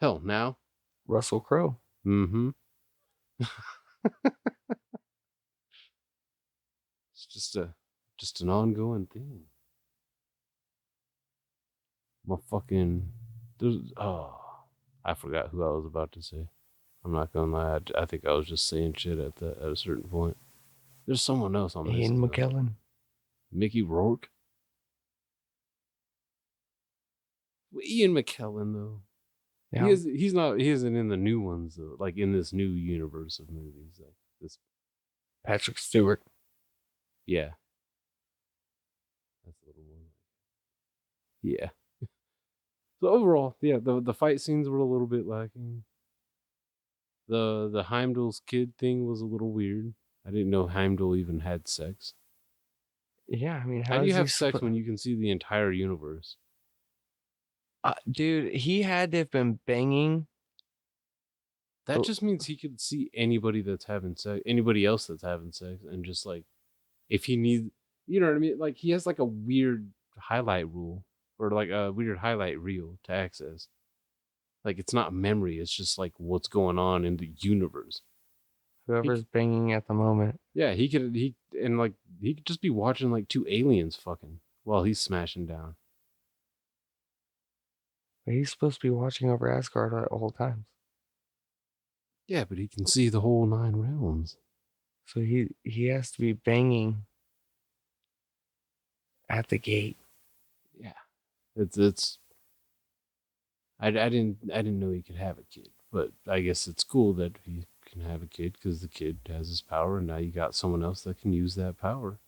A: Hell, now.
B: Russell Crowe.
A: Mm-hmm. It's just an ongoing thing. I forgot who I was about to say. I'm not gonna lie. I think I was just saying shit at a certain point. There's someone else on this.
B: Ian McKellen.
A: Mickey Rourke. Ian McKellen, though.
B: Yeah.
A: He isn't in the new ones, though. Like, in this new universe of movies. Like this.
B: Patrick Stewart.
A: Yeah. That's a little one. Yeah. So overall, yeah, the fight scenes were a little bit lacking. The Heimdall's kid thing was a little weird. I didn't know Heimdall even had sex.
B: Yeah, I mean,
A: how do you have sex when you can see the entire universe?
B: Dude, he had to have been banging.
A: That just means he could see anybody else that's having sex, and just, like, if he needs, you know what I mean? Like, he has like a weird highlight rule, or like a weird highlight reel to access. Like, it's not memory, it's just like what's going on in the universe.
B: Whoever's banging at the moment.
A: Yeah, he could just be watching like two aliens fucking while he's smashing down.
B: But he's supposed to be watching over Asgard at all times.
A: Yeah, but he can see the whole 9 realms.
B: So he has to be banging at the gate.
A: Yeah. It's I didn't know he could have a kid, but I guess it's cool that he can have a kid because the kid has his power, and now you got someone else that can use that power.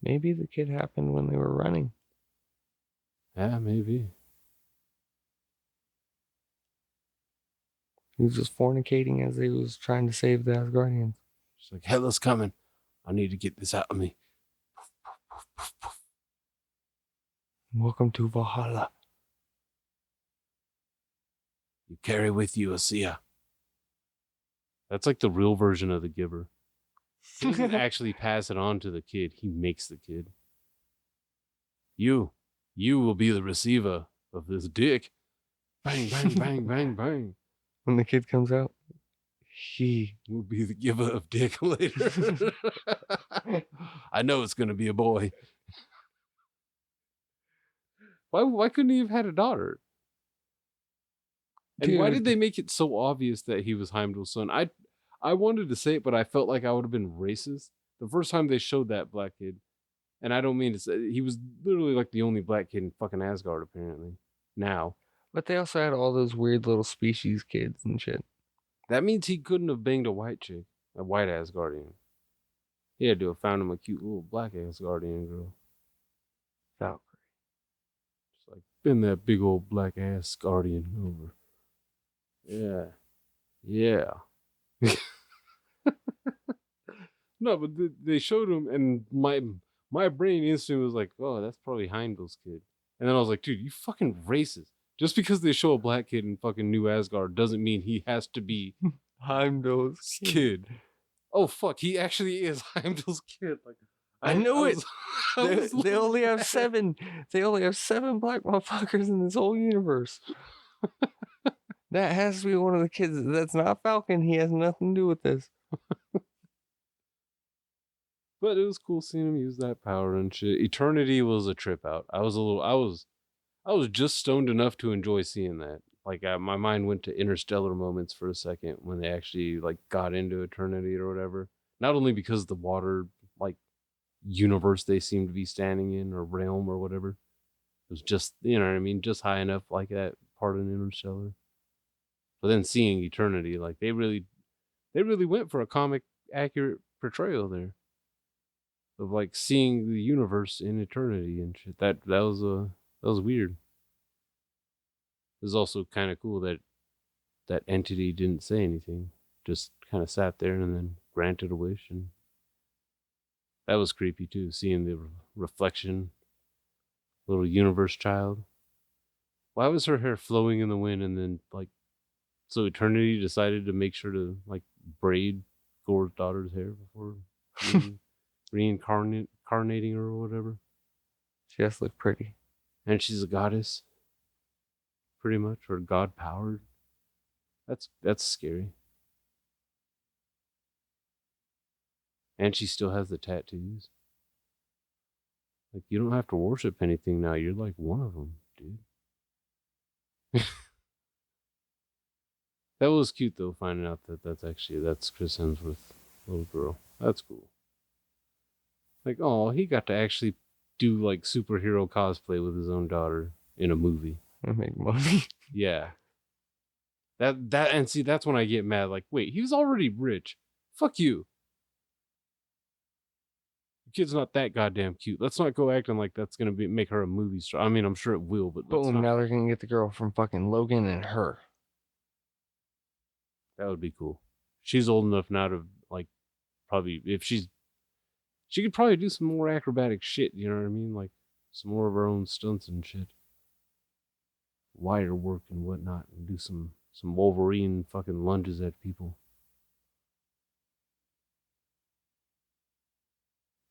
B: Maybe the kid happened when they were running.
A: Yeah, maybe.
B: He was just fornicating as he was trying to save the Asgardians.
A: She's like, Hela's coming. I need to get this out of me.
B: Welcome to Valhalla.
A: You carry with you a Sia. That's like the real version of the giver. He doesn't actually pass it on to the kid. He makes the kid. You will be the receiver of this dick. Bang, bang, bang, bang, bang.
B: When the kid comes out, he
A: will be the giver of dick later. I know it's going to be a boy. Why couldn't he have had a daughter? And why did they make it so obvious that he was Heimdall's son? I wanted to say it, but I felt like I would have been racist. The first time they showed that black kid, and I don't mean to say, he was literally like the only black kid in fucking Asgard, apparently. Now.
B: But they also had all those weird little species kids and shit.
A: That means he couldn't have banged a white chick, a white Asgardian. He had to have found him a cute little black Asgardian girl.
B: Valkyrie.
A: Just like, bend that big old black Asgardian over. Yeah. Yeah. No, but they showed him, and my brain instantly was like, oh, that's probably Heimdall's kid. And then I was like, dude, you fucking racist. Just because they show a black kid in fucking New Asgard doesn't mean he has to be
B: Heimdall's
A: kid. Oh, fuck, he actually is Heimdall's kid. Like,
B: I knew it. They only have 7. They only have 7 black motherfuckers in this whole universe. That has to be one of the kids. That's not Falcon. He has nothing to do with this.
A: But it was cool seeing him use that power and shit. Eternity was a trip out. I was just stoned enough to enjoy seeing that. Like my mind went to Interstellar moments for a second when they actually like got into Eternity or whatever. Not only because the water like universe they seemed to be standing in or realm or whatever. It was just, you know what I mean, just high enough like that part in Interstellar. But then seeing Eternity, like they really went for a comic accurate portrayal there. Of like seeing the universe in eternity and shit. That was weird. It was also kind of cool that entity didn't say anything, just kind of sat there and then granted a wish, and that was creepy too. Seeing the reflection, little universe child. Why was her hair flowing in the wind, and then like, so Eternity decided to make sure to like braid Gor's daughter's hair before. Reincarnating her or whatever.
B: She has to look pretty.
A: And she's a goddess. Pretty much. Or god powered. That's scary. And she still has the tattoos. Like, you don't have to worship anything now. You're like one of them, dude. That was cute though, finding out that that's Chris Hemsworth's little girl. That's cool. Like, oh, he got to actually do like superhero cosplay with his own daughter in a movie.
B: And make money.
A: Yeah. That and see, that's when I get mad. Like, wait, he was already rich. Fuck you. The kid's not that goddamn cute. Let's not go acting like that's gonna make her a movie star. I mean, I'm sure it will, but
B: boom, now they're gonna get the girl from fucking Logan and her.
A: That would be cool. She's old enough now to like probably if she could probably do some more acrobatic shit, you know what I mean? Like, some more of her own stunts and shit. Wire work and whatnot, and do some Wolverine fucking lunges at people.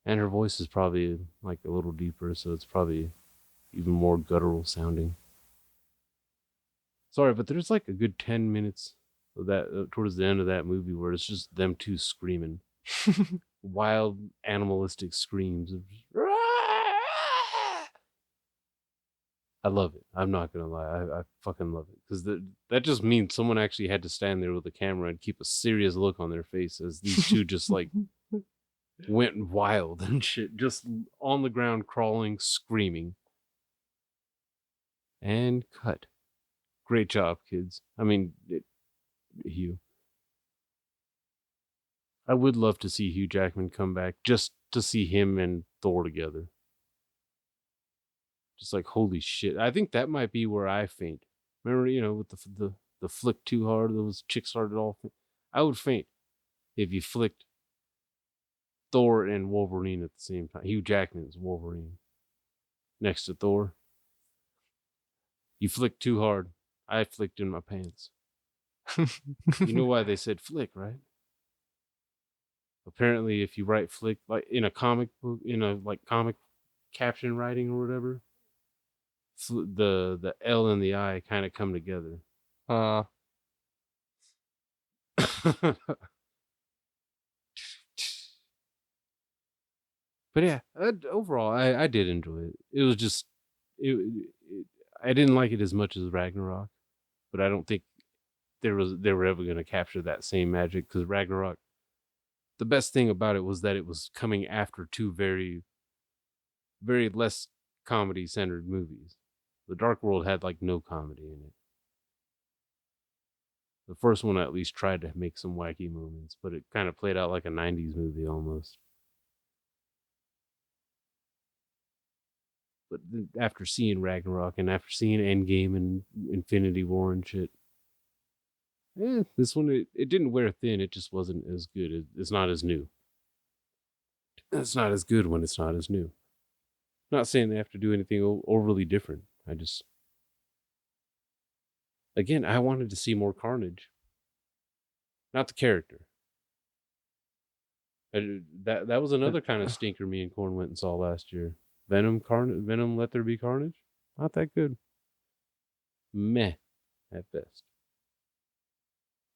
A: And her voice is probably, like, a little deeper, so it's probably even more guttural sounding. Sorry, but there's, like, a good 10 minutes of that, towards the end of that movie, where it's just them two screaming. Wild animalistic screams of I love it. I'm not gonna lie, I fucking love it, because that just means someone actually had to stand there with a camera and keep a serious look on their face as these two just like went wild and shit, just on the ground crawling, screaming. And cut. Great job, kids. I mean, Hugh. I would love to see Hugh Jackman come back just to see him and Thor together. Just like, holy shit. I think that might be where I faint. Remember, you know, with the flick too hard, those chicks started all. I would faint if you flicked Thor and Wolverine at the same time. Hugh Jackman's Wolverine next to Thor. You flicked too hard. I flicked in my pants. You know why they said flick, right? Apparently, if you write flick like in a comic book, in a like comic caption writing or whatever, the L and the I kind of come together. But yeah, overall, I did enjoy it. It was just, it, I didn't like it as much as Ragnarok, but I don't think they were ever going to capture that same magic because Ragnarok. The best thing about it was that it was coming after two very, very less comedy centered movies. The Dark World had like no comedy in it. The first one at least tried to make some wacky moments, but it kind of played out like a 90s movie almost. But after seeing Ragnarok and after seeing Endgame and Infinity War and shit, this one, it didn't wear thin. It just wasn't as good. It's not as new. It's not as good when it's not as new. Not saying they have to do anything overly different. Again, I wanted to see more Carnage. Not the character. That was another kind of stinker me and Corn went and saw last year. Venom, Let There Be Carnage? Not that good. Meh, at best.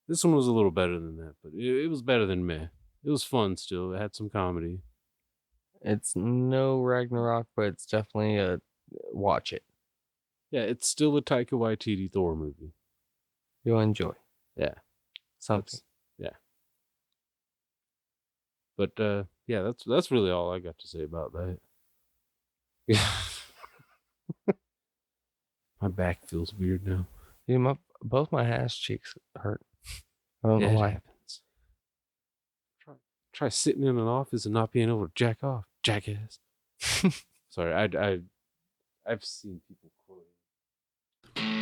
A: This one was a little better than that, but it was better than meh. It was fun still. It had some comedy.
B: It's no Ragnarok, but it's definitely a watch it.
A: Yeah, it's still a Taika Waititi Thor movie.
B: You'll enjoy.
A: Yeah.
B: Something.
A: Yeah. But yeah, that's really all I got to say about that. My back feels weird now.
B: Dude, both my ass cheeks hurt. I don't know why.
A: It happens. Try sitting in an office and not being able to jack off, jackass. Sorry, I've seen people quoting.